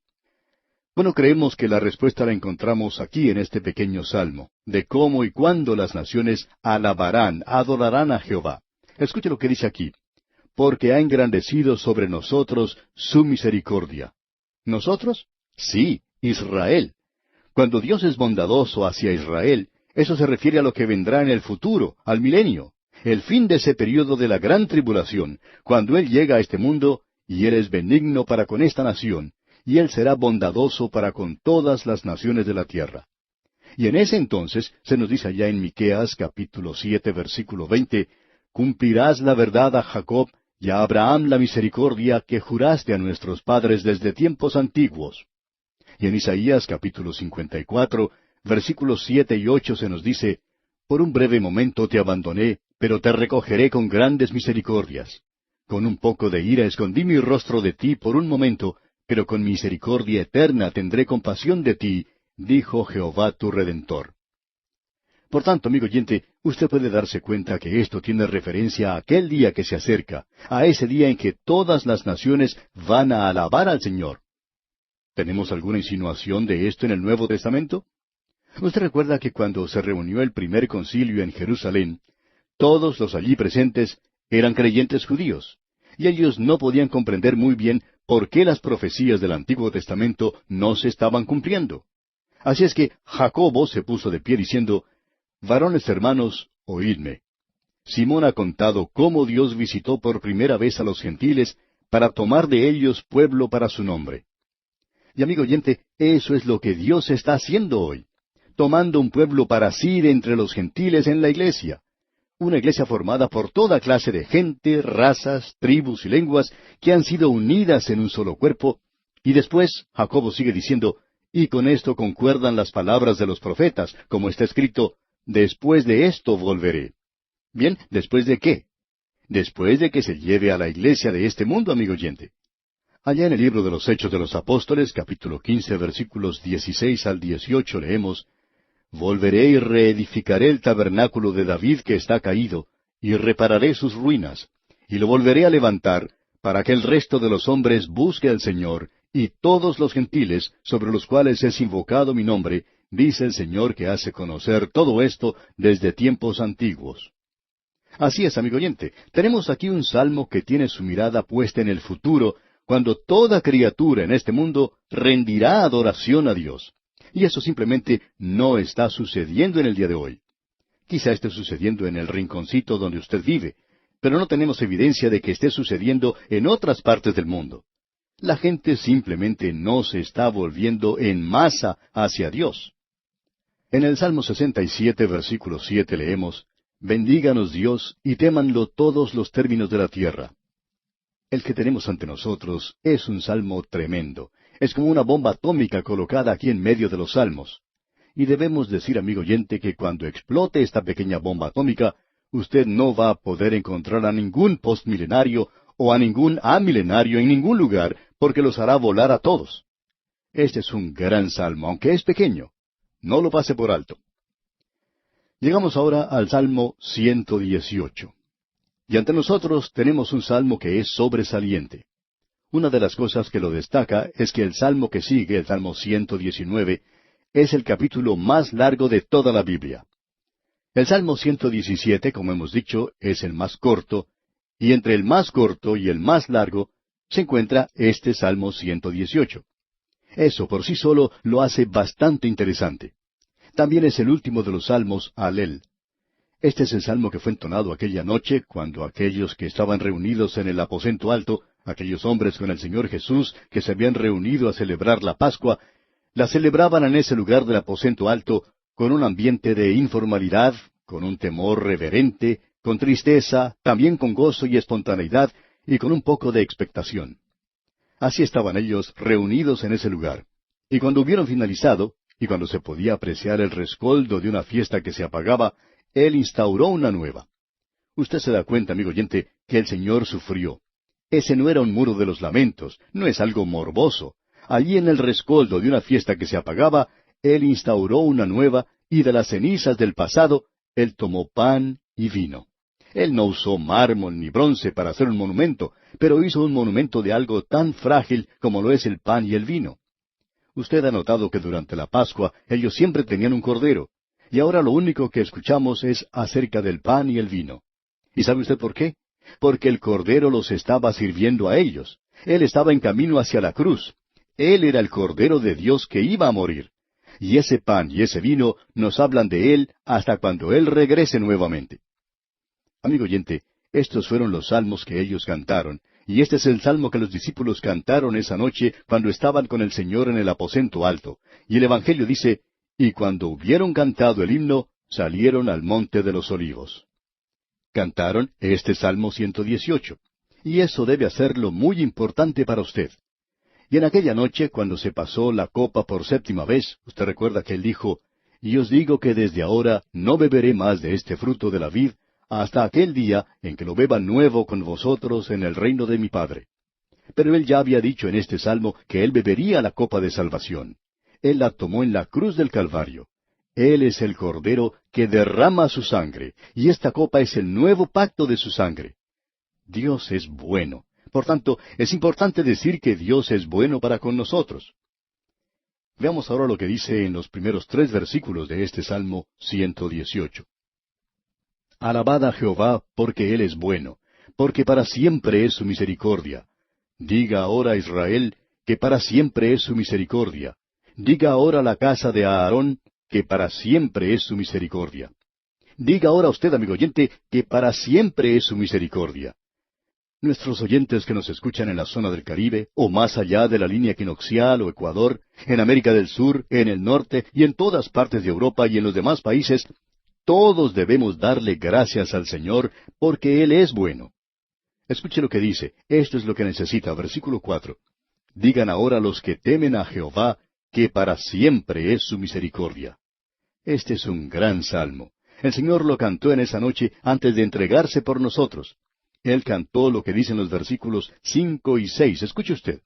Bueno, creemos que la respuesta la encontramos aquí en este pequeño salmo, de cómo y cuándo las naciones alabarán, adorarán a Jehová. Escuche lo que dice aquí. Porque ha engrandecido sobre nosotros su misericordia. ¿Nosotros? Sí, Israel. Cuando Dios es bondadoso hacia Israel, eso se refiere a lo que vendrá en el futuro, al milenio, el fin de ese período de la gran tribulación, cuando Él llega a este mundo, y Él es benigno para con esta nación, y Él será bondadoso para con todas las naciones de la tierra. Y en ese entonces, se nos dice allá en Miqueas capítulo 7, versículo 20, «Cumplirás la verdad a Jacob, y a Abraham la misericordia que juraste a nuestros padres desde tiempos antiguos». Y en Isaías capítulo 54, versículos 7 y 8 se nos dice, «Por un breve momento te abandoné, pero te recogeré con grandes misericordias. Con un poco de ira escondí mi rostro de ti por un momento, pero con misericordia eterna tendré compasión de ti, dijo Jehová tu Redentor». Por tanto, amigo oyente, usted puede darse cuenta que esto tiene referencia a aquel día que se acerca, a ese día en que todas las naciones van a alabar al Señor. ¿Tenemos alguna insinuación de esto en el Nuevo Testamento? Usted recuerda que cuando se reunió el primer concilio en Jerusalén, todos los allí presentes eran creyentes judíos, y ellos no podían comprender muy bien por qué las profecías del Antiguo Testamento no se estaban cumpliendo. Así es que Jacobo se puso de pie diciendo, «Varones hermanos, oídme. Simón ha contado cómo Dios visitó por primera vez a los gentiles para tomar de ellos pueblo para su nombre». Y amigo oyente, eso es lo que Dios está haciendo hoy, tomando un pueblo para sí de entre los gentiles en la iglesia. Una iglesia formada por toda clase de gente, razas, tribus y lenguas que han sido unidas en un solo cuerpo. Y después, Jacobo sigue diciendo, y con esto concuerdan las palabras de los profetas, como está escrito, después de esto volveré. Bien, ¿después de qué? Después de que se lleve a la iglesia de este mundo, amigo oyente. Allá en el libro de los Hechos de los Apóstoles, capítulo 15, versículos 16 al 18, leemos, «Volveré y reedificaré el tabernáculo de David que está caído, y repararé sus ruinas, y lo volveré a levantar, para que el resto de los hombres busque al Señor, y todos los gentiles, sobre los cuales es invocado mi nombre, dice el Señor que hace conocer todo esto desde tiempos antiguos». Así es, amigo oyente, tenemos aquí un salmo que tiene su mirada puesta en el futuro, cuando toda criatura en este mundo rendirá adoración a Dios. Y eso simplemente no está sucediendo en el día de hoy. Quizá esté sucediendo en el rinconcito donde usted vive, pero no tenemos evidencia de que esté sucediendo en otras partes del mundo. La gente simplemente no se está volviendo en masa hacia Dios. En el Salmo 67, versículo 7 leemos, «Bendíganos Dios, y témanlo todos los términos de la tierra». El que tenemos ante nosotros es un salmo tremendo. Es como una bomba atómica colocada aquí en medio de los salmos. Y debemos decir, amigo oyente, que cuando explote esta pequeña bomba atómica, usted no va a poder encontrar a ningún postmilenario o a ningún amilenario en ningún lugar, porque los hará volar a todos. Este es un gran salmo, aunque es pequeño. No lo pase por alto. Llegamos ahora al Salmo 118. Y ante nosotros tenemos un salmo que es sobresaliente. Una de las cosas que lo destaca es que el salmo que sigue, el Salmo 119, es el capítulo más largo de toda la Biblia. El Salmo 117, como hemos dicho, es el más corto, y entre el más corto y el más largo se encuentra este Salmo 118. Eso por sí solo lo hace bastante interesante. También es el último de los salmos Alel. Este es el salmo que fue entonado aquella noche cuando aquellos que estaban reunidos en el aposento alto, aquellos hombres con el Señor Jesús que se habían reunido a celebrar la Pascua, la celebraban en ese lugar del aposento alto con un ambiente de informalidad, con un temor reverente, con tristeza, también con gozo y espontaneidad y con un poco de expectación. Así estaban ellos reunidos en ese lugar. Y cuando hubieron finalizado, y cuando se podía apreciar el rescoldo de una fiesta que se apagaba, Él instauró una nueva. Usted se da cuenta, amigo oyente, que el Señor sufrió. Ese no era un muro de los lamentos, no es algo morboso. Allí en el rescoldo de una fiesta que se apagaba, Él instauró una nueva, y de las cenizas del pasado, Él tomó pan y vino. Él no usó mármol ni bronce para hacer un monumento, pero hizo un monumento de algo tan frágil como lo es el pan y el vino. Usted ha notado que durante la Pascua ellos siempre tenían un cordero, y ahora lo único que escuchamos es acerca del pan y el vino. ¿Y sabe usted por qué? Porque el cordero los estaba sirviendo a ellos. Él estaba en camino hacia la cruz. Él era el cordero de Dios que iba a morir. Y ese pan y ese vino nos hablan de Él hasta cuando Él regrese nuevamente. Amigo oyente, estos fueron los salmos que ellos cantaron, y este es el salmo que los discípulos cantaron esa noche cuando estaban con el Señor en el aposento alto. Y el Evangelio dice, y cuando hubieron cantado el himno, salieron al monte de los olivos. Cantaron este Salmo 118, y eso debe hacerlo muy importante para usted. Y en aquella noche, cuando se pasó la copa por séptima vez, usted recuerda que él dijo, y os digo que desde ahora no beberé más de este fruto de la vid, hasta aquel día en que lo beba nuevo con vosotros en el reino de mi Padre. Pero él ya había dicho en este salmo que él bebería la copa de salvación. Él la tomó en la cruz del Calvario. Él es el Cordero que derrama su sangre, y esta copa es el nuevo pacto de su sangre. Dios es bueno. Por tanto, es importante decir que Dios es bueno para con nosotros. Veamos ahora lo que dice en los primeros 3 versículos de este Salmo 118. Alabad a Jehová, porque Él es bueno, porque para siempre es su misericordia. Diga ahora Israel, que para siempre es su misericordia. Diga ahora la casa de Aarón, que para siempre es su misericordia. Diga ahora usted, amigo oyente, que para siempre es su misericordia. Nuestros oyentes que nos escuchan en la zona del Caribe, o más allá de la línea equinoccial o Ecuador, en América del Sur, en el norte y en todas partes de Europa y en los demás países, todos debemos darle gracias al Señor porque Él es bueno. Escuche lo que dice, esto es lo que necesita, versículo 4. Digan ahora los que temen a Jehová, que para siempre es su misericordia. Este es un gran salmo. El Señor lo cantó en esa noche antes de entregarse por nosotros. Él cantó lo que dicen los versículos 5 y 6. Escuche usted.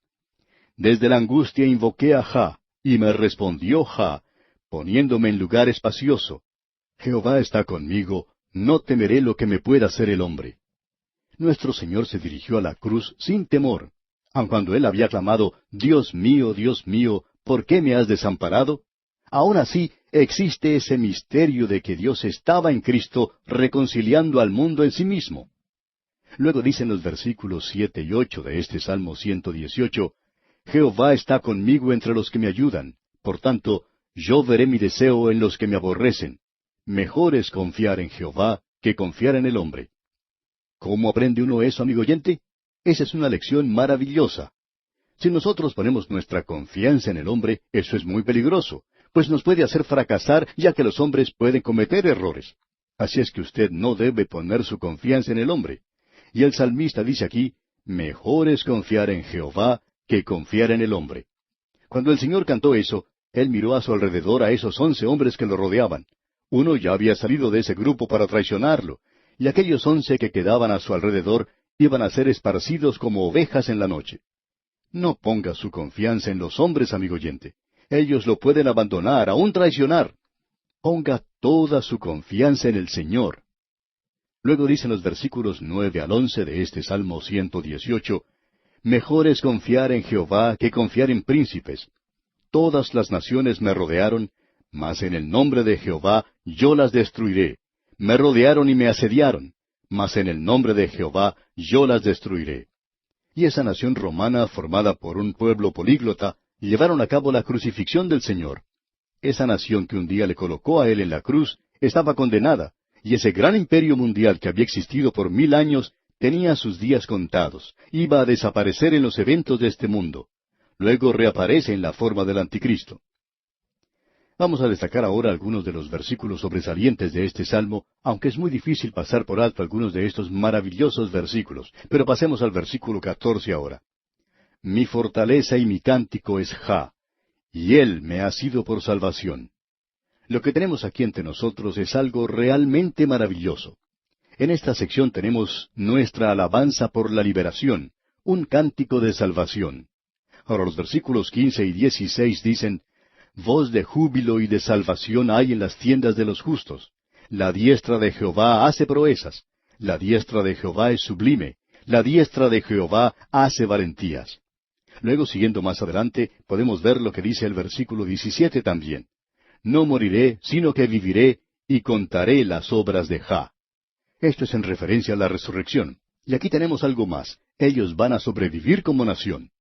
Desde la angustia invoqué a Jah, y me respondió Jah, poniéndome en lugar espacioso. Jehová está conmigo, no temeré lo que me pueda hacer el hombre. Nuestro Señor se dirigió a la cruz sin temor, aun cuando Él había clamado, Dios mío, ¿por qué me has desamparado? Aún así, existe ese misterio de que Dios estaba en Cristo reconciliando al mundo en sí mismo. Luego dicen los versículos 7 y 8 de este Salmo 118, Jehová está conmigo entre los que me ayudan, por tanto, yo veré mi deseo en los que me aborrecen. Mejor es confiar en Jehová que confiar en el hombre. ¿Cómo aprende uno eso, amigo oyente? Esa es una lección maravillosa. Si nosotros ponemos nuestra confianza en el hombre, eso es muy peligroso, pues nos puede hacer fracasar, ya que los hombres pueden cometer errores. Así es que usted no debe poner su confianza en el hombre. Y el salmista dice aquí, mejor es confiar en Jehová que confiar en el hombre. Cuando el Señor cantó eso, Él miró a su alrededor a esos 11 hombres que lo rodeaban. Uno ya había salido de ese grupo para traicionarlo, y aquellos 11 que quedaban a su alrededor iban a ser esparcidos como ovejas en la noche. No ponga su confianza en los hombres, amigo oyente. Ellos lo pueden abandonar, aun traicionar. Ponga toda su confianza en el Señor. Luego dicen los versículos 9 al 11 de este Salmo 118, Mejor es confiar en Jehová que confiar en príncipes. Todas las naciones me rodearon, mas en el nombre de Jehová yo las destruiré. Me rodearon y me asediaron, mas en el nombre de Jehová yo las destruiré. Y esa nación romana, formada por un pueblo políglota, llevaron a cabo la crucifixión del Señor. Esa nación que un día le colocó a Él en la cruz, estaba condenada, y ese gran imperio mundial que había existido por 1000 años, tenía sus días contados, iba a desaparecer en los eventos de este mundo. Luego reaparece en la forma del anticristo. Vamos a destacar ahora algunos de los versículos sobresalientes de este salmo, aunque es muy difícil pasar por alto algunos de estos maravillosos versículos. Pero pasemos al versículo 14 ahora. Mi fortaleza y mi cántico es Jah, y Él me ha sido por salvación. Lo que tenemos aquí entre nosotros es algo realmente maravilloso. En esta sección tenemos nuestra alabanza por la liberación, un cántico de salvación. Ahora los versículos 15 y 16 dicen, Voz de júbilo y de salvación hay en las tiendas de los justos. La diestra de Jehová hace proezas. La diestra de Jehová es sublime. La diestra de Jehová hace valentías. Luego, siguiendo más adelante, podemos ver lo que dice el versículo 17 también. No moriré, sino que viviré, y contaré las obras de Jah. Esto es en referencia a la resurrección. Y aquí tenemos algo más. Ellos van a sobrevivir como nación.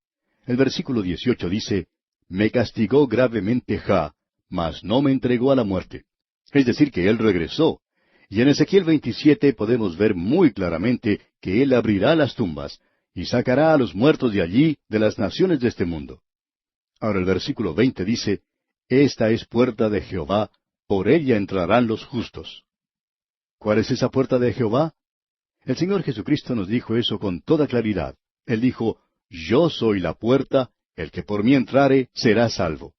El versículo 18 dice, Me castigó gravemente Jah, mas no me entregó a la muerte. Es decir, que Él regresó. Y en Ezequiel 27 podemos ver muy claramente que Él abrirá las tumbas y sacará a los muertos de allí, de las naciones de este mundo. Ahora el versículo 20 dice, Esta es puerta de Jehová, por ella entrarán los justos. ¿Cuál es esa puerta de Jehová? El Señor Jesucristo nos dijo eso con toda claridad. Él dijo, Yo soy la puerta, el que por mí entrare será salvo.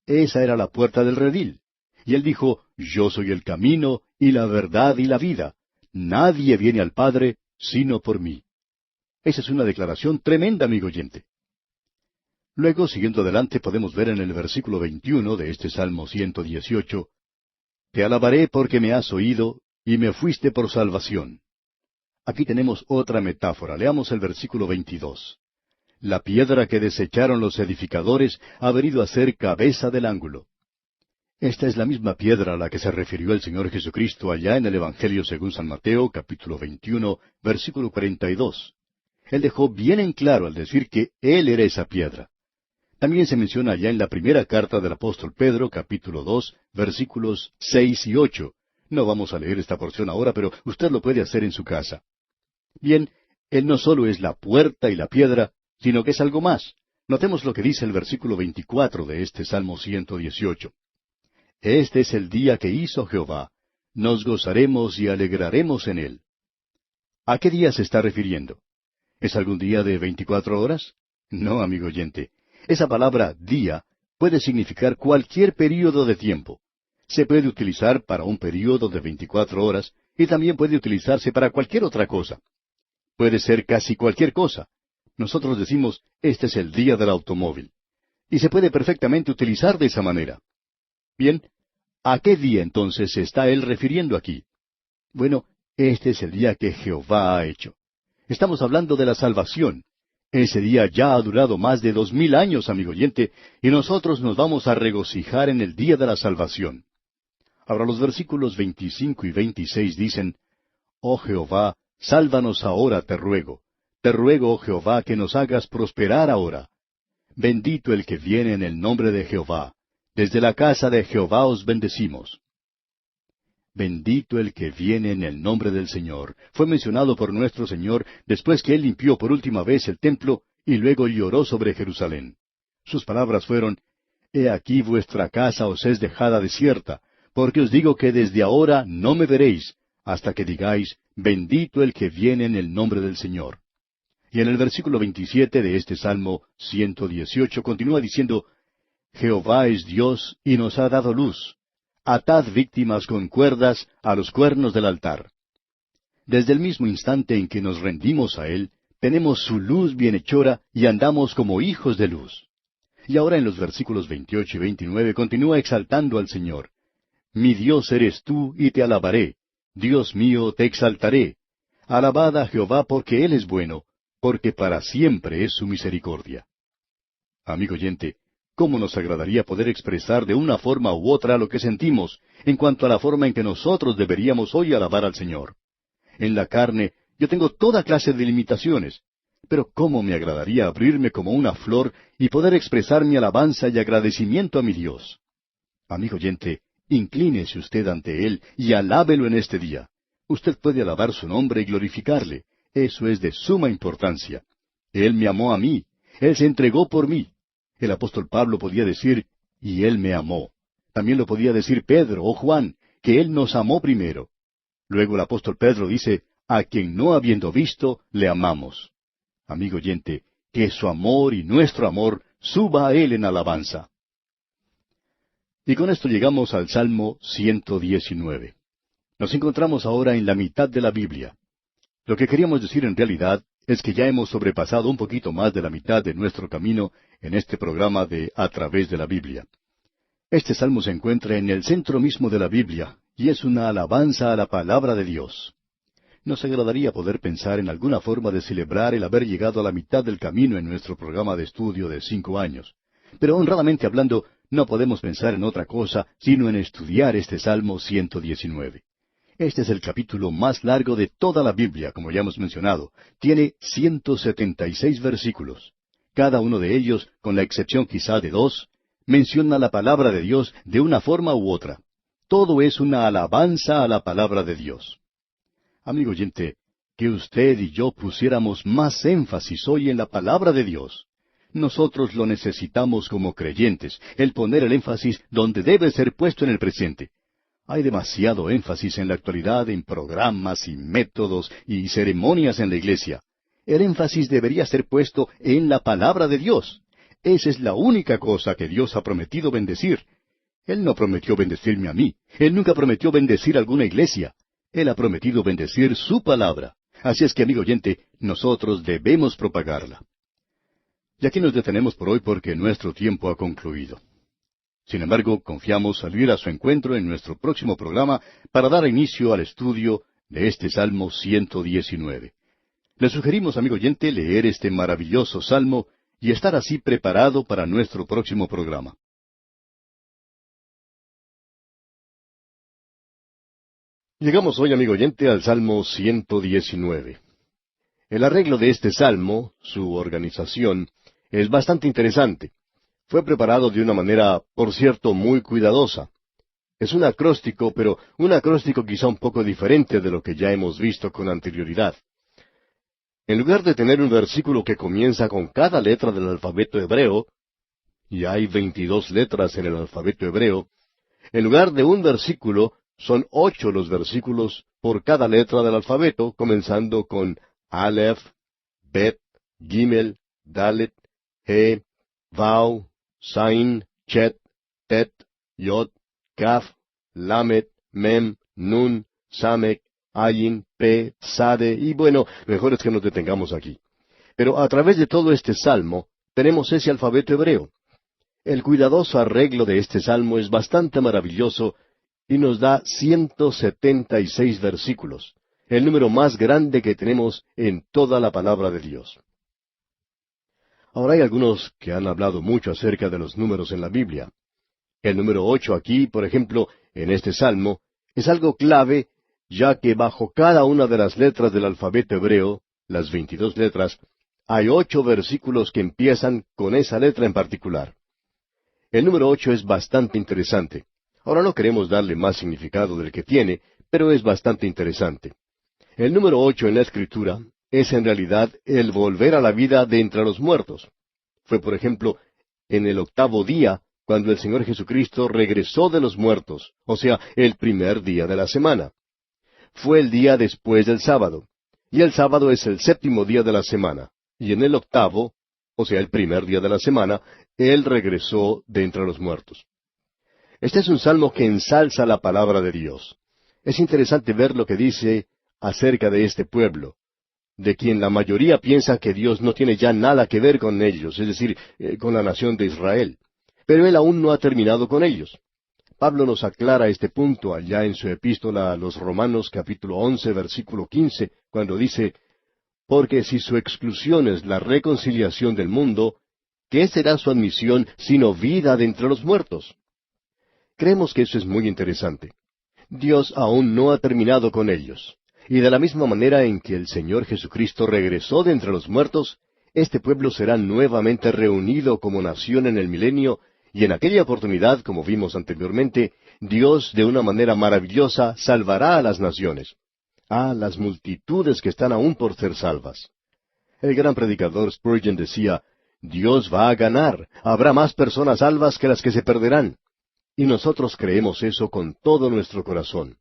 Esa era la puerta del redil. Y Él dijo, Yo soy el camino, y la verdad, y la vida. Nadie viene al Padre, sino por mí. Esa es una declaración tremenda, amigo oyente. Luego, siguiendo adelante, podemos ver en el versículo 21 de este Salmo 118, Te alabaré porque me has oído, y me fuiste por salvación. Aquí tenemos otra metáfora. Leamos el versículo 22. La piedra que desecharon los edificadores ha venido a ser cabeza del ángulo. Esta es la misma piedra a la que se refirió el Señor Jesucristo allá en el Evangelio según San Mateo, capítulo 21, versículo 42. Él dejó bien en claro al decir que Él era esa piedra. También se menciona allá en la primera carta del apóstol Pedro, capítulo 2, versículos 6 y 8. No vamos a leer esta porción ahora, pero usted lo puede hacer en su casa. Bien, Él no solo es la puerta y la piedra, sino que es algo más. Notemos lo que dice el versículo 24 de este Salmo 118. Este es el día que hizo Jehová. Nos gozaremos y alegraremos en él. ¿A qué día se está refiriendo? ¿Es algún día de 24 horas? No, amigo oyente. Esa palabra día puede significar cualquier período de tiempo. Se puede utilizar para un período de 24 horas y también puede utilizarse para cualquier otra cosa. Puede ser casi cualquier cosa. Nosotros decimos, este es el día del automóvil. Y se puede perfectamente utilizar de esa manera. Bien, ¿a qué día entonces se está él refiriendo aquí? Bueno, este es el día que Jehová ha hecho. Estamos hablando de la salvación. Ese día ya ha durado más de 2000 años, amigo oyente, y nosotros nos vamos a regocijar en el día de la salvación. Ahora los versículos 25 y 26 dicen, Oh Jehová, sálvanos ahora, te ruego, oh Jehová, que nos hagas prosperar ahora. Bendito el que viene en el nombre de Jehová. Desde la casa de Jehová os bendecimos. Bendito el que viene en el nombre del Señor. Fue mencionado por nuestro Señor después que Él limpió por última vez el templo y luego lloró sobre Jerusalén. Sus palabras fueron, He aquí vuestra casa os es dejada desierta, porque os digo que desde ahora no me veréis, hasta que digáis, bendito el que viene en el nombre del Señor. Y en el versículo 27 de este Salmo 118 continúa diciendo, Jehová es Dios y nos ha dado luz. Atad víctimas con cuerdas a los cuernos del altar. Desde el mismo instante en que nos rendimos a Él, tenemos su luz bienhechora y andamos como hijos de luz. Y ahora en los versículos 28 y 29 continúa exaltando al Señor. Mi Dios eres tú y te alabaré. Dios mío, te exaltaré. Alabad a Jehová porque Él es bueno, porque para siempre es su misericordia. Amigo oyente, ¿cómo nos agradaría poder expresar de una forma u otra lo que sentimos en cuanto a la forma en que nosotros deberíamos hoy alabar al Señor? En la carne yo tengo toda clase de limitaciones, pero ¿cómo me agradaría abrirme como una flor y poder expresar mi alabanza y agradecimiento a mi Dios? Amigo oyente, inclínese usted ante Él y alábelo en este día. Usted puede alabar su nombre y glorificarle. Eso es de suma importancia. Él me amó a mí. Él se entregó por mí. El apóstol Pablo podía decir, y Él me amó. También lo podía decir Pedro o Juan, que Él nos amó primero. Luego el apóstol Pedro dice, a quien no habiendo visto, le amamos. Amigo oyente, que su amor y nuestro amor suba a Él en alabanza. Y con esto llegamos al Salmo 119. Nos encontramos ahora en la mitad de la Biblia. Lo que queríamos decir en realidad es que ya hemos sobrepasado un poquito más de la mitad de nuestro camino en este programa de A través de la Biblia. Este salmo se encuentra en el centro mismo de la Biblia y es una alabanza a la palabra de Dios. Nos agradaría poder pensar en alguna forma de celebrar el haber llegado a la mitad del camino en nuestro programa de estudio de 5 años. Pero honradamente hablando, no podemos pensar en otra cosa sino en estudiar este Salmo 119. Este es el capítulo más largo de toda la Biblia, como ya hemos mencionado. Tiene 176 versículos. Cada uno de ellos, con la excepción quizá de 2, menciona la palabra de Dios de una forma u otra. Todo es una alabanza a la palabra de Dios. Amigo oyente, que usted y yo pusiéramos más énfasis hoy en la palabra de Dios. Nosotros lo necesitamos como creyentes, el poner el énfasis donde debe ser puesto en el presente. Hay demasiado énfasis en la actualidad en programas y métodos y ceremonias en la iglesia. El énfasis debería ser puesto en la palabra de Dios. Esa es la única cosa que Dios ha prometido bendecir. Él no prometió bendecirme a mí. Él nunca prometió bendecir alguna iglesia. Él ha prometido bendecir su palabra. Así es que, amigo oyente, nosotros debemos propagarla. Y aquí nos detenemos por hoy porque nuestro tiempo ha concluido. Sin embargo, confiamos salir a su encuentro en nuestro próximo programa para dar inicio al estudio de este Salmo 119. Le sugerimos, amigo oyente, leer este maravilloso salmo y estar así preparado para nuestro próximo programa. Llegamos hoy, amigo oyente, al Salmo 119. El arreglo de este salmo, su organización, es bastante interesante. Fue preparado de una manera, por cierto, muy cuidadosa. Es un acróstico, pero un acróstico quizá un poco diferente de lo que ya hemos visto con anterioridad. En lugar de tener un versículo que comienza con cada letra del alfabeto hebreo, y hay 22 letras en el alfabeto hebreo, en lugar de un versículo, son 8 los versículos por cada letra del alfabeto, comenzando con Aleph, Bet, Gimel, Dalet, He, Vav, Sain, Chet, Tet, Yod, Kaf, Lamet, Mem, Nun, Samek, Ayin, Pe, Sade, y bueno, mejor es que nos detengamos aquí. Pero a través de todo este salmo, tenemos ese alfabeto hebreo. El cuidadoso arreglo de este salmo es bastante maravilloso y nos da 176 versículos, el número más grande que tenemos en toda la palabra de Dios. Ahora hay algunos que han hablado mucho acerca de los números en la Biblia. El número 8 aquí, por ejemplo, en este salmo, es algo clave, ya que bajo cada una de las letras del alfabeto hebreo, las 22 letras, hay 8 versículos que empiezan con esa letra en particular. El número 8 es bastante interesante. Ahora no queremos darle más significado del que tiene, pero es bastante interesante. El número 8 en la Escritura es en realidad el volver a la vida de entre los muertos. Fue, por ejemplo, en el 8º día, cuando el Señor Jesucristo regresó de los muertos, o sea, el primer día de la semana. Fue el día después del sábado, y el sábado es el 7º día de la semana, y en el 8º, o sea, el primer día de la semana, Él regresó de entre los muertos. Este es un salmo que ensalza la palabra de Dios. Es interesante ver lo que dice acerca de este pueblo, de quien la mayoría piensa que Dios no tiene ya nada que ver con ellos, es decir, con la nación de Israel. Pero Él aún no ha terminado con ellos. Pablo nos aclara este punto allá en su epístola a los Romanos capítulo 11, versículo 15, cuando dice, «Porque si su exclusión es la reconciliación del mundo, ¿qué será su admisión sino vida de entre los muertos?» Creemos que eso es muy interesante. Dios aún no ha terminado con ellos. Y de la misma manera en que el Señor Jesucristo regresó de entre los muertos, este pueblo será nuevamente reunido como nación en el milenio, y en aquella oportunidad, como vimos anteriormente, Dios de una manera maravillosa salvará a las naciones, a las multitudes que están aún por ser salvas. El gran predicador Spurgeon decía, Dios va a ganar, habrá más personas salvas que las que se perderán. Y nosotros creemos eso con todo nuestro corazón.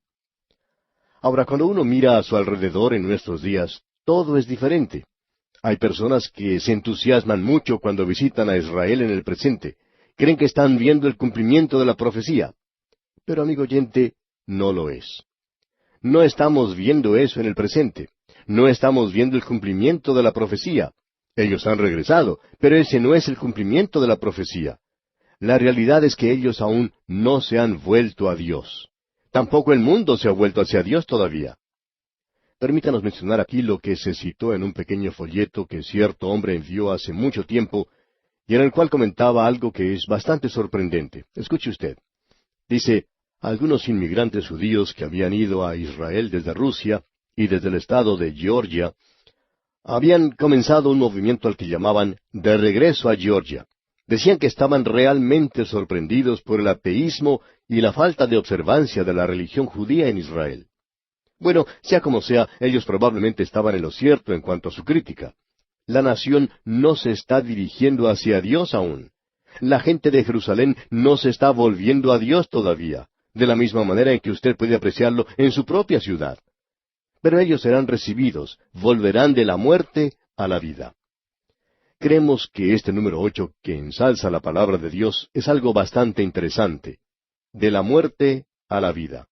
Ahora, cuando uno mira a su alrededor en nuestros días, todo es diferente. Hay personas que se entusiasman mucho cuando visitan a Israel en el presente. Creen que están viendo el cumplimiento de la profecía. Pero, amigo oyente, no lo es. No estamos viendo eso en el presente. No estamos viendo el cumplimiento de la profecía. Ellos han regresado, pero ese no es el cumplimiento de la profecía. La realidad es que ellos aún no se han vuelto a Dios. Tampoco el mundo se ha vuelto hacia Dios todavía. Permítanos mencionar aquí lo que se citó en un pequeño folleto que cierto hombre envió hace mucho tiempo, y en el cual comentaba algo que es bastante sorprendente. Escuche usted. Dice, algunos inmigrantes judíos que habían ido a Israel desde Rusia y desde el estado de Georgia, habían comenzado un movimiento al que llamaban de regreso a Georgia. Decían que estaban realmente sorprendidos por el ateísmo y la falta de observancia de la religión judía en Israel. Bueno, sea como sea, ellos probablemente estaban en lo cierto en cuanto a su crítica. La nación no se está dirigiendo hacia Dios aún. La gente de Jerusalén no se está volviendo a Dios todavía, de la misma manera en que usted puede apreciarlo en su propia ciudad. Pero ellos serán recibidos, volverán de la muerte a la vida. Creemos que este número 8, que ensalza la palabra de Dios, es algo bastante interesante. De la muerte a la vida.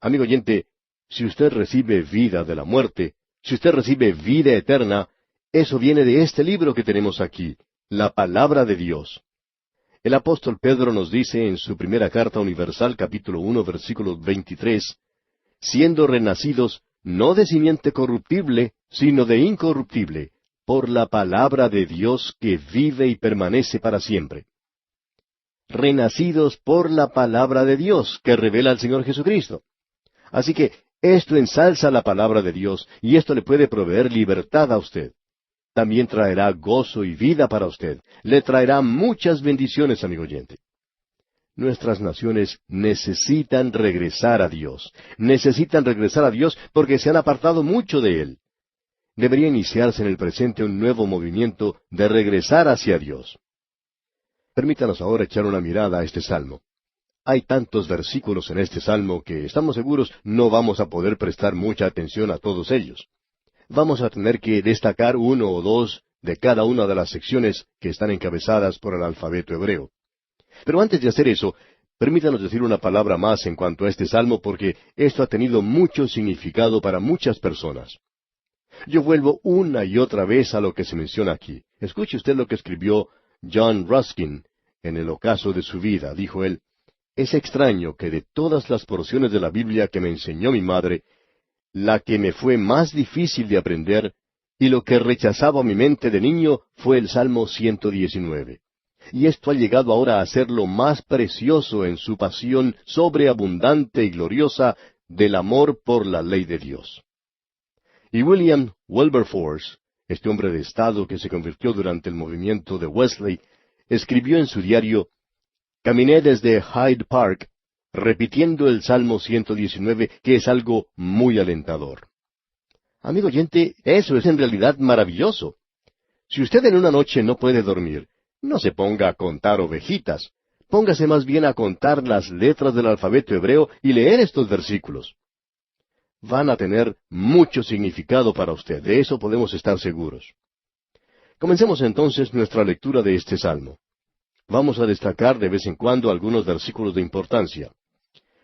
Amigo oyente, si usted recibe vida de la muerte, si usted recibe vida eterna, eso viene de este libro que tenemos aquí, la palabra de Dios. El apóstol Pedro nos dice en su primera carta universal, capítulo 1, versículo 23, siendo renacidos, no de simiente corruptible, sino de incorruptible, por la palabra de Dios que vive y permanece para siempre. Renacidos por la palabra de Dios que revela al Señor Jesucristo. Así que esto ensalza la palabra de Dios y esto le puede proveer libertad a usted. También traerá gozo y vida para usted. Le traerá muchas bendiciones, amigo oyente. Nuestras naciones necesitan regresar a Dios. Necesitan regresar a Dios porque se han apartado mucho de Él. Debería iniciarse en el presente un nuevo movimiento de regresar hacia Dios. Permítanos ahora echar una mirada a este salmo. Hay tantos versículos en este salmo que estamos seguros no vamos a poder prestar mucha atención a todos ellos. Vamos a tener que destacar uno o dos de cada una de las secciones que están encabezadas por el alfabeto hebreo. Pero antes de hacer eso, permítanos decir una palabra más en cuanto a este salmo porque esto ha tenido mucho significado para muchas personas. Yo vuelvo una y otra vez a lo que se menciona aquí. Escuche usted lo que escribió John Ruskin en el ocaso de su vida. Dijo él, «Es extraño que de todas las porciones de la Biblia que me enseñó mi madre, la que me fue más difícil de aprender y lo que rechazaba mi mente de niño fue el Salmo 119. Y esto ha llegado ahora a ser lo más precioso en su pasión sobreabundante y gloriosa del amor por la ley de Dios». Y William Wilberforce, este hombre de Estado que se convirtió durante el movimiento de Wesley, escribió en su diario, «Caminé desde Hyde Park, repitiendo el Salmo 119, que es algo muy alentador». Amigo oyente, eso es en realidad maravilloso. Si usted en una noche no puede dormir, no se ponga a contar ovejitas. Póngase más bien a contar las letras del alfabeto hebreo y leer estos versículos. Van a tener mucho significado para usted, de eso podemos estar seguros. Comencemos entonces nuestra lectura de este salmo. Vamos a destacar de vez en cuando algunos versículos de importancia.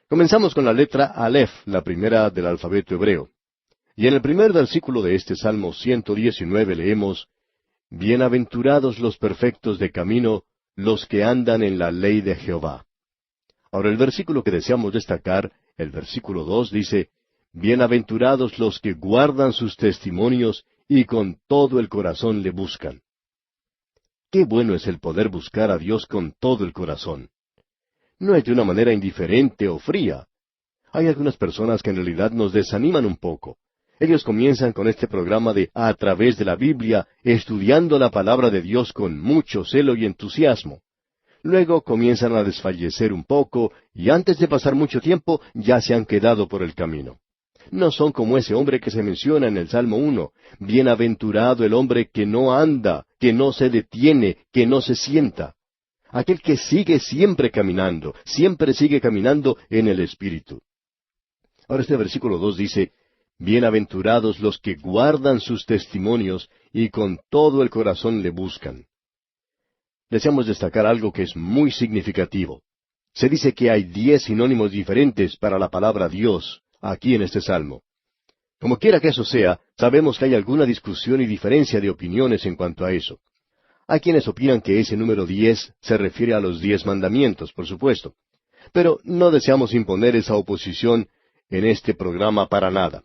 Comenzamos con la letra Aleph, la primera del alfabeto hebreo. Y en el primer versículo de este Salmo 119 leemos, «Bienaventurados los perfectos de camino, los que andan en la ley de Jehová». Ahora el versículo que deseamos destacar, el versículo 2, dice, «Bienaventurados los que guardan sus testimonios y con todo el corazón le buscan». Qué bueno es el poder buscar a Dios con todo el corazón. No es de una manera indiferente o fría. Hay algunas personas que en realidad nos desaniman un poco. Ellos comienzan con este programa de A través de la Biblia, estudiando la palabra de Dios con mucho celo y entusiasmo. Luego comienzan a desfallecer un poco y antes de pasar mucho tiempo ya se han quedado por el camino. No son como ese hombre que se menciona en el Salmo 1. Bienaventurado el hombre que no anda, que no se detiene, que no se sienta. Aquel que sigue siempre sigue caminando en el Espíritu. Ahora este versículo 2 dice, «Bienaventurados los que guardan sus testimonios y con todo el corazón le buscan». Deseamos destacar algo que es muy significativo. Se dice que hay 10 sinónimos diferentes para la palabra Dios aquí en este salmo. Como quiera que eso sea, sabemos que hay alguna discusión y diferencia de opiniones en cuanto a eso. Hay quienes opinan que ese número 10 se refiere a los 10 mandamientos, por supuesto. Pero no deseamos imponer esa oposición en este programa para nada.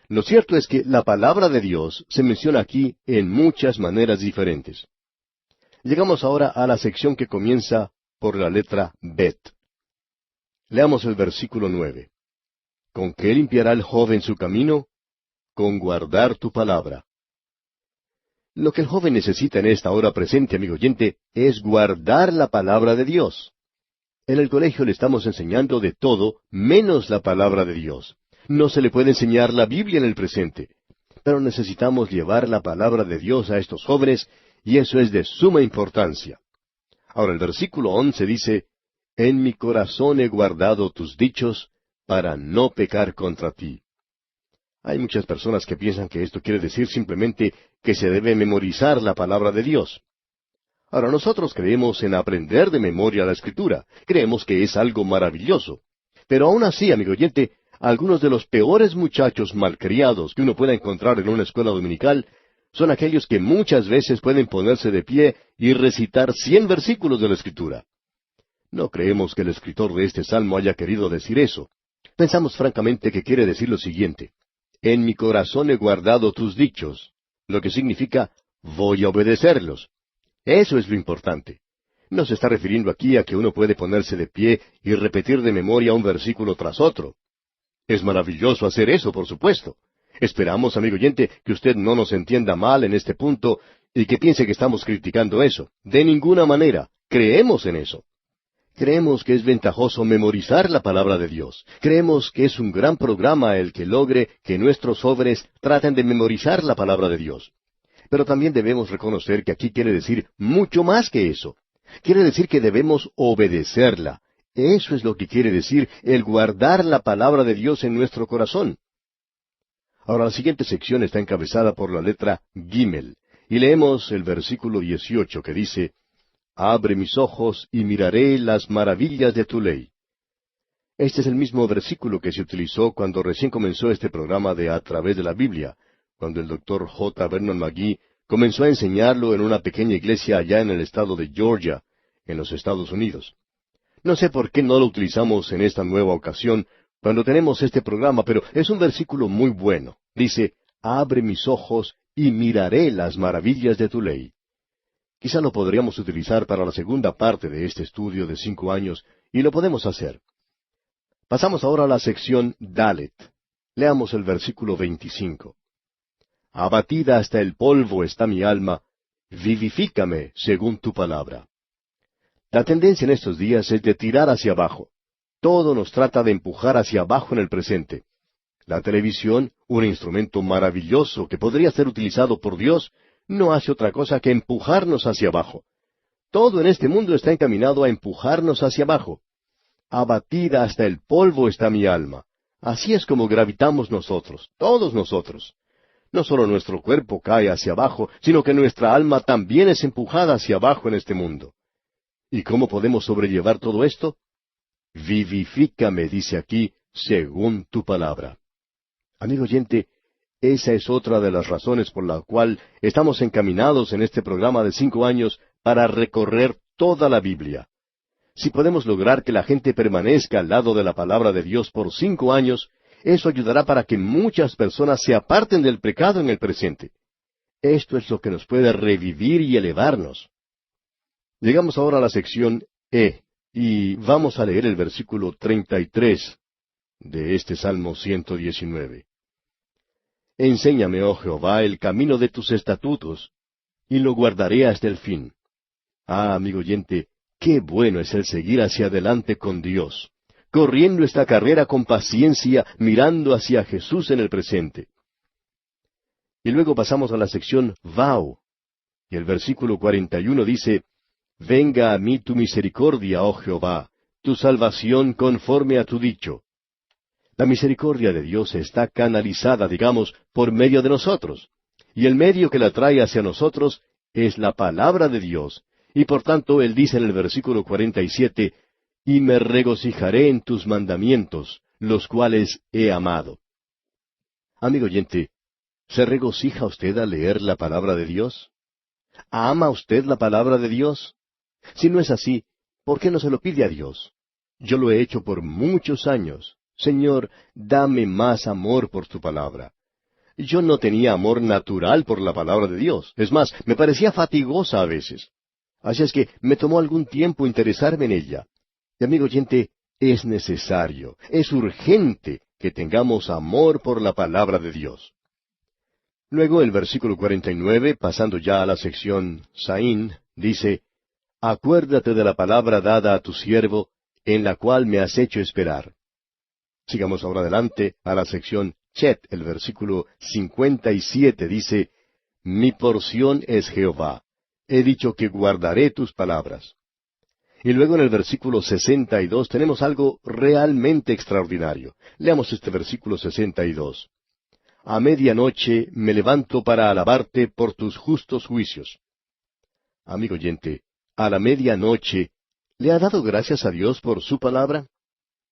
Lo cierto es que la palabra de Dios se menciona aquí en muchas maneras diferentes. Llegamos ahora a la sección que comienza por la letra Bet. Leamos el versículo 9. ¿Con qué limpiará el joven su camino? Con guardar tu palabra. Lo que el joven necesita en esta hora presente, amigo oyente, es guardar la palabra de Dios. En el colegio le estamos enseñando de todo menos la palabra de Dios. No se le puede enseñar la Biblia en el presente. Pero necesitamos llevar la palabra de Dios a estos jóvenes, y eso es de suma importancia. Ahora el versículo 11 dice, «En mi corazón he guardado tus dichos, para no pecar contra ti». Hay muchas personas que piensan que esto quiere decir simplemente que se debe memorizar la palabra de Dios. Ahora nosotros creemos en aprender de memoria la Escritura. Creemos que es algo maravilloso. Pero aún así, amigo oyente, algunos de los peores muchachos malcriados que uno pueda encontrar en una escuela dominical son aquellos que muchas veces pueden ponerse de pie y recitar 100 versículos de la Escritura. No creemos que el escritor de este salmo haya querido decir eso. Pensamos francamente que quiere decir lo siguiente. en mi corazón he guardado tus dichos, lo que significa, voy a obedecerlos. Eso es lo importante. No se está refiriendo aquí a que uno puede ponerse de pie y repetir de memoria un versículo tras otro. Es maravilloso hacer eso, por supuesto. Esperamos, amigo oyente, que usted no nos entienda mal en este punto y que piense que estamos criticando eso. De ninguna manera. Creemos en eso. Creemos que es ventajoso memorizar la palabra de Dios. Creemos que es un gran programa el que logre que nuestros jóvenes traten de memorizar la palabra de Dios. Pero también debemos reconocer que aquí quiere decir mucho más que eso. Quiere decir que debemos obedecerla. Eso es lo que quiere decir el guardar la palabra de Dios en nuestro corazón. Ahora, la siguiente sección está encabezada por la letra Gimel, y leemos el versículo 18 que dice, Abre mis ojos y miraré las maravillas de tu ley. Este es el mismo versículo que se utilizó cuando recién comenzó este programa de A través de la Biblia, cuando el Dr. J. Vernon McGee comenzó a enseñarlo en una pequeña iglesia allá en el estado de Georgia, en los Estados Unidos. No sé por qué no lo utilizamos en esta nueva ocasión, cuando tenemos este programa, pero es un versículo muy bueno. Dice, Abre mis ojos y miraré las maravillas de tu ley. Quizá lo podríamos utilizar para la segunda parte de este estudio de 5 años, y lo podemos hacer. Pasamos ahora a la sección Dalet. Leamos el versículo 25. Abatida hasta el polvo está mi alma, vivifícame según tu palabra. La tendencia en estos días es de tirar hacia abajo. Todo nos trata de empujar hacia abajo en el presente. La televisión, un instrumento maravilloso que podría ser utilizado por Dios, no hace otra cosa que empujarnos hacia abajo. Todo en este mundo está encaminado a empujarnos hacia abajo. Abatida hasta el polvo está mi alma. Así es como gravitamos nosotros, todos nosotros. No solo nuestro cuerpo cae hacia abajo, sino que nuestra alma también es empujada hacia abajo en este mundo. ¿Y cómo podemos sobrellevar todo esto? Vivifícame, dice aquí, según tu palabra. Amigo oyente, esa es otra de las razones por la cual estamos encaminados en este programa de 5 años para recorrer toda la Biblia. Si podemos lograr que la gente permanezca al lado de la palabra de Dios por 5 años, eso ayudará para que muchas personas se aparten del pecado en el presente. Esto es lo que nos puede revivir y elevarnos. Llegamos ahora a la sección E, y vamos a leer el versículo 33 de este Salmo 119. Enséñame, oh Jehová, el camino de tus estatutos, y lo guardaré hasta el fin. Ah, amigo oyente, qué bueno es el seguir hacia adelante con Dios, corriendo esta carrera con paciencia, mirando hacia Jesús en el presente. Y luego pasamos a la sección Vau, y el versículo 41 dice, Venga a mí tu misericordia, oh Jehová, tu salvación conforme a tu dicho. La misericordia de Dios está canalizada, digamos, por medio de nosotros. Y el medio que la trae hacia nosotros es la palabra de Dios. Y por tanto, Él dice en el versículo 47, Y me regocijaré en tus mandamientos, los cuales he amado. Amigo oyente, ¿se regocija usted al leer la palabra de Dios? ¿Ama usted la palabra de Dios? Si no es así, ¿por qué no se lo pide a Dios? Yo lo he hecho por muchos años. Señor, dame más amor por tu palabra. Yo no tenía amor natural por la palabra de Dios. Es más, me parecía fatigosa a veces. Así es que me tomó algún tiempo interesarme en ella. Y amigo oyente, es necesario, es urgente que tengamos amor por la palabra de Dios. Luego el versículo 49, pasando ya a la sección Saín, dice, Acuérdate de la palabra dada a tu siervo, en la cual me has hecho esperar. Sigamos ahora adelante a la sección Chet, el versículo 57 dice, Mi porción es Jehová. He dicho que guardaré tus palabras. Y luego en el versículo 62 tenemos algo realmente extraordinario. Leamos este versículo 62. A medianoche me levanto para alabarte por tus justos juicios. Amigo oyente, a la medianoche, ¿le ha dado gracias a Dios por su palabra?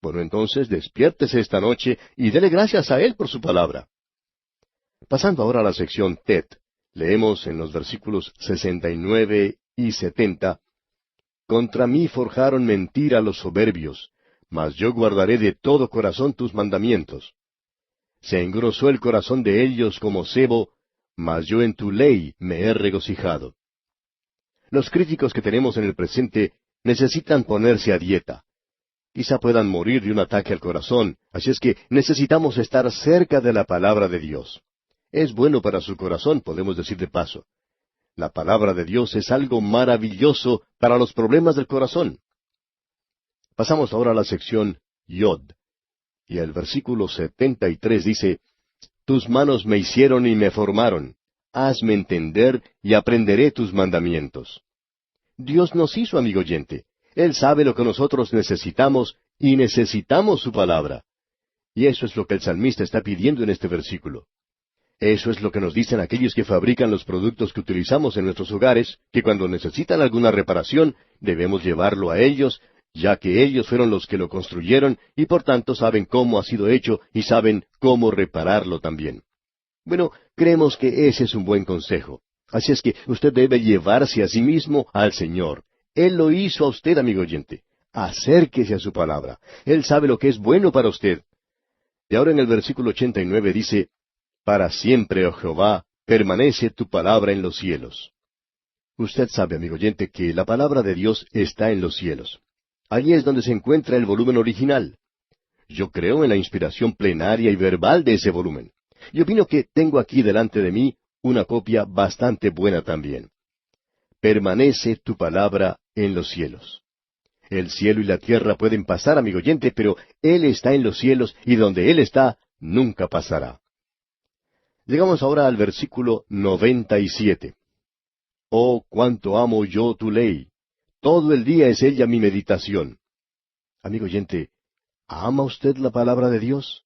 Bueno, entonces despiértese esta noche y dele gracias a Él por su palabra. Pasando ahora a la sección Tet, leemos en los versículos 69 y 70, Contra mí forjaron mentira los soberbios, mas yo guardaré de todo corazón tus mandamientos. Se engrosó el corazón de ellos como sebo, mas yo en tu ley me he regocijado. Los críticos que tenemos en el presente necesitan ponerse a dieta. Quizá puedan morir de un ataque al corazón, así es que necesitamos estar cerca de la palabra de Dios. Es bueno para su corazón, podemos decir de paso. La palabra de Dios es algo maravilloso para los problemas del corazón. Pasamos ahora a la sección Yod. Y el versículo 73 dice, Tus manos me hicieron y me formaron. Hazme entender y aprenderé tus mandamientos. Dios nos hizo, amigo oyente. Él sabe lo que nosotros necesitamos y necesitamos su palabra. Y eso es lo que el salmista está pidiendo en este versículo. Eso es lo que nos dicen aquellos que fabrican los productos que utilizamos en nuestros hogares, que cuando necesitan alguna reparación debemos llevarlo a ellos, ya que ellos fueron los que lo construyeron y por tanto saben cómo ha sido hecho y saben cómo repararlo también. Bueno, creemos que ese es un buen consejo. Así es que usted debe llevarse a sí mismo al Señor. Él lo hizo a usted, amigo oyente. Acérquese a su palabra. Él sabe lo que es bueno para usted. Y ahora en el versículo 89 dice, Para siempre, oh Jehová, permanece tu palabra en los cielos. Usted sabe, amigo oyente, que la palabra de Dios está en los cielos. Allí es donde se encuentra el volumen original. Yo creo en la inspiración plenaria y verbal de ese volumen. Y opino que tengo aquí delante de mí una copia bastante buena también. Permanece tu palabra en los cielos. El cielo y la tierra pueden pasar, amigo oyente, pero Él está en los cielos y donde Él está, nunca pasará. Llegamos ahora al versículo 97. Oh, cuánto amo yo tu ley. Todo el día es ella mi meditación. Amigo oyente, ¿ama usted la palabra de Dios?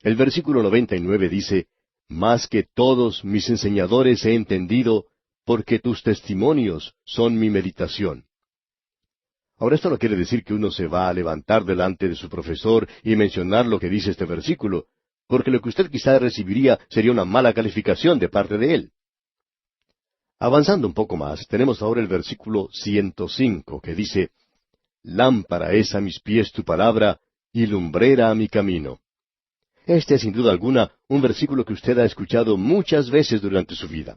El versículo 99 dice, Más que todos mis enseñadores he entendido, porque tus testimonios son mi meditación. Ahora esto no quiere decir que uno se va a levantar delante de su profesor y mencionar lo que dice este versículo, porque lo que usted quizá recibiría sería una mala calificación de parte de él. Avanzando un poco más, tenemos ahora el versículo 105, que dice, Lámpara es a mis pies tu palabra, y lumbrera a mi camino. Este es sin duda alguna un versículo que usted ha escuchado muchas veces durante su vida.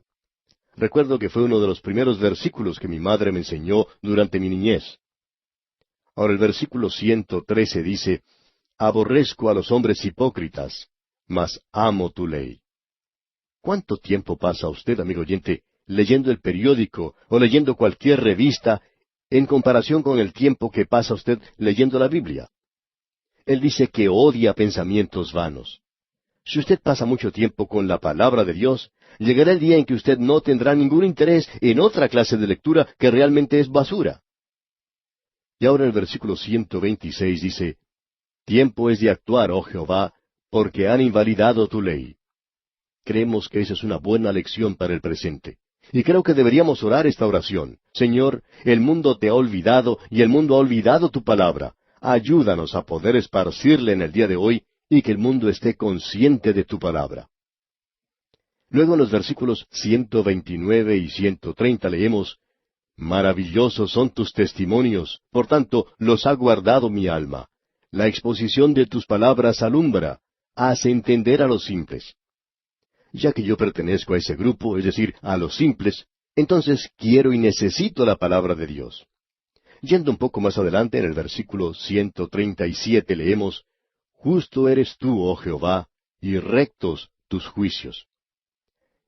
Recuerdo que fue uno de los primeros versículos que mi madre me enseñó durante mi niñez. Ahora el versículo 113 dice, Aborrezco a los hombres hipócritas, mas amo tu ley. ¿Cuánto tiempo pasa usted, amigo oyente, leyendo el periódico o leyendo cualquier revista en comparación con el tiempo que pasa usted leyendo la Biblia? Él dice que odia pensamientos vanos. Si usted pasa mucho tiempo con la palabra de Dios, llegará el día en que usted no tendrá ningún interés en otra clase de lectura que realmente es basura. Y ahora el versículo 126 dice, Tiempo es de actuar, oh Jehová, porque han invalidado tu ley. Creemos que esa es una buena lección para el presente. Y creo que deberíamos orar esta oración. Señor, el mundo te ha olvidado y el mundo ha olvidado tu palabra. Ayúdanos a poder esparcirle en el día de hoy y que el mundo esté consciente de tu palabra. Luego en los versículos 129 y 130 leemos, Maravillosos son tus testimonios, por tanto los ha guardado mi alma. La exposición de tus palabras alumbra, hace entender a los simples. Ya que yo pertenezco a ese grupo, es decir, a los simples, entonces quiero y necesito la palabra de Dios. Yendo un poco más adelante, en el versículo 137 leemos, Justo eres tú, oh Jehová, y rectos tus juicios.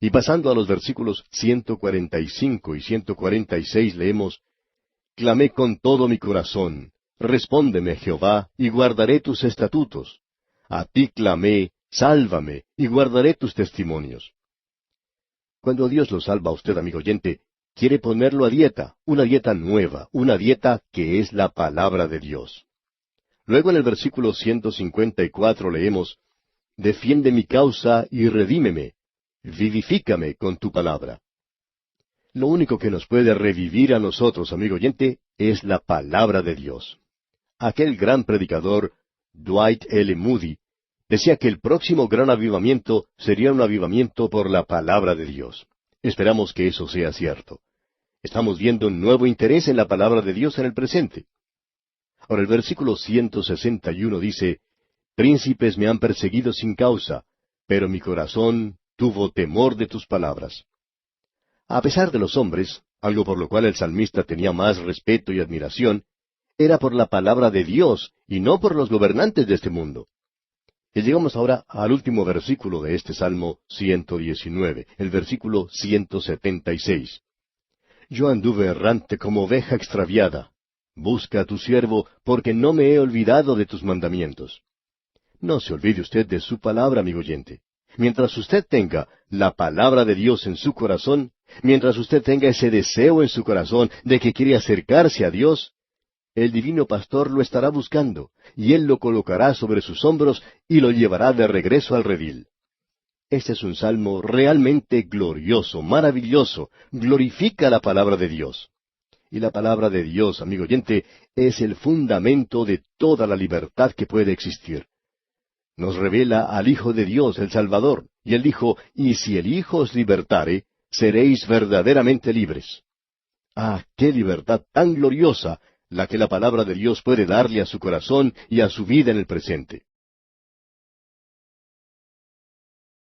Y pasando a los versículos 145 y 146 leemos, Clamé con todo mi corazón, respóndeme, Jehová, y guardaré tus estatutos. A ti clamé, sálvame, y guardaré tus testimonios. Cuando Dios lo salva a usted, amigo oyente, quiere ponerlo a dieta, una dieta nueva, una dieta que es la palabra de Dios. Luego en el versículo 154 leemos, Defiende mi causa y redímeme, vivifícame con tu palabra. Lo único que nos puede revivir a nosotros, amigo oyente, es la palabra de Dios. Aquel gran predicador, Dwight L. Moody, decía que el próximo gran avivamiento sería un avivamiento por la palabra de Dios. Esperamos que eso sea cierto. Estamos viendo un nuevo interés en la palabra de Dios en el presente. Ahora el versículo 161 dice, Príncipes me han perseguido sin causa, pero mi corazón tuvo temor de tus palabras. A pesar de los hombres, algo por lo cual el salmista tenía más respeto y admiración, era por la palabra de Dios y no por los gobernantes de este mundo. Y llegamos ahora al último versículo de este Salmo 119, el versículo 176. Yo anduve errante como oveja extraviada. Busca a tu siervo, porque no me he olvidado de tus mandamientos. No se olvide usted de su palabra, amigo oyente. Mientras usted tenga la palabra de Dios en su corazón, mientras usted tenga ese deseo en su corazón de que quiere acercarse a Dios, el divino pastor lo estará buscando, y él lo colocará sobre sus hombros y lo llevará de regreso al redil. Este es un salmo realmente glorioso, maravilloso, glorifica la palabra de Dios. Y la palabra de Dios, amigo oyente, es el fundamento de toda la libertad que puede existir. Nos revela al Hijo de Dios, el Salvador, y Él dijo, y si el Hijo os libertare, seréis verdaderamente libres. ¡Ah, qué libertad tan gloriosa la que la palabra de Dios puede darle a su corazón y a su vida en el presente!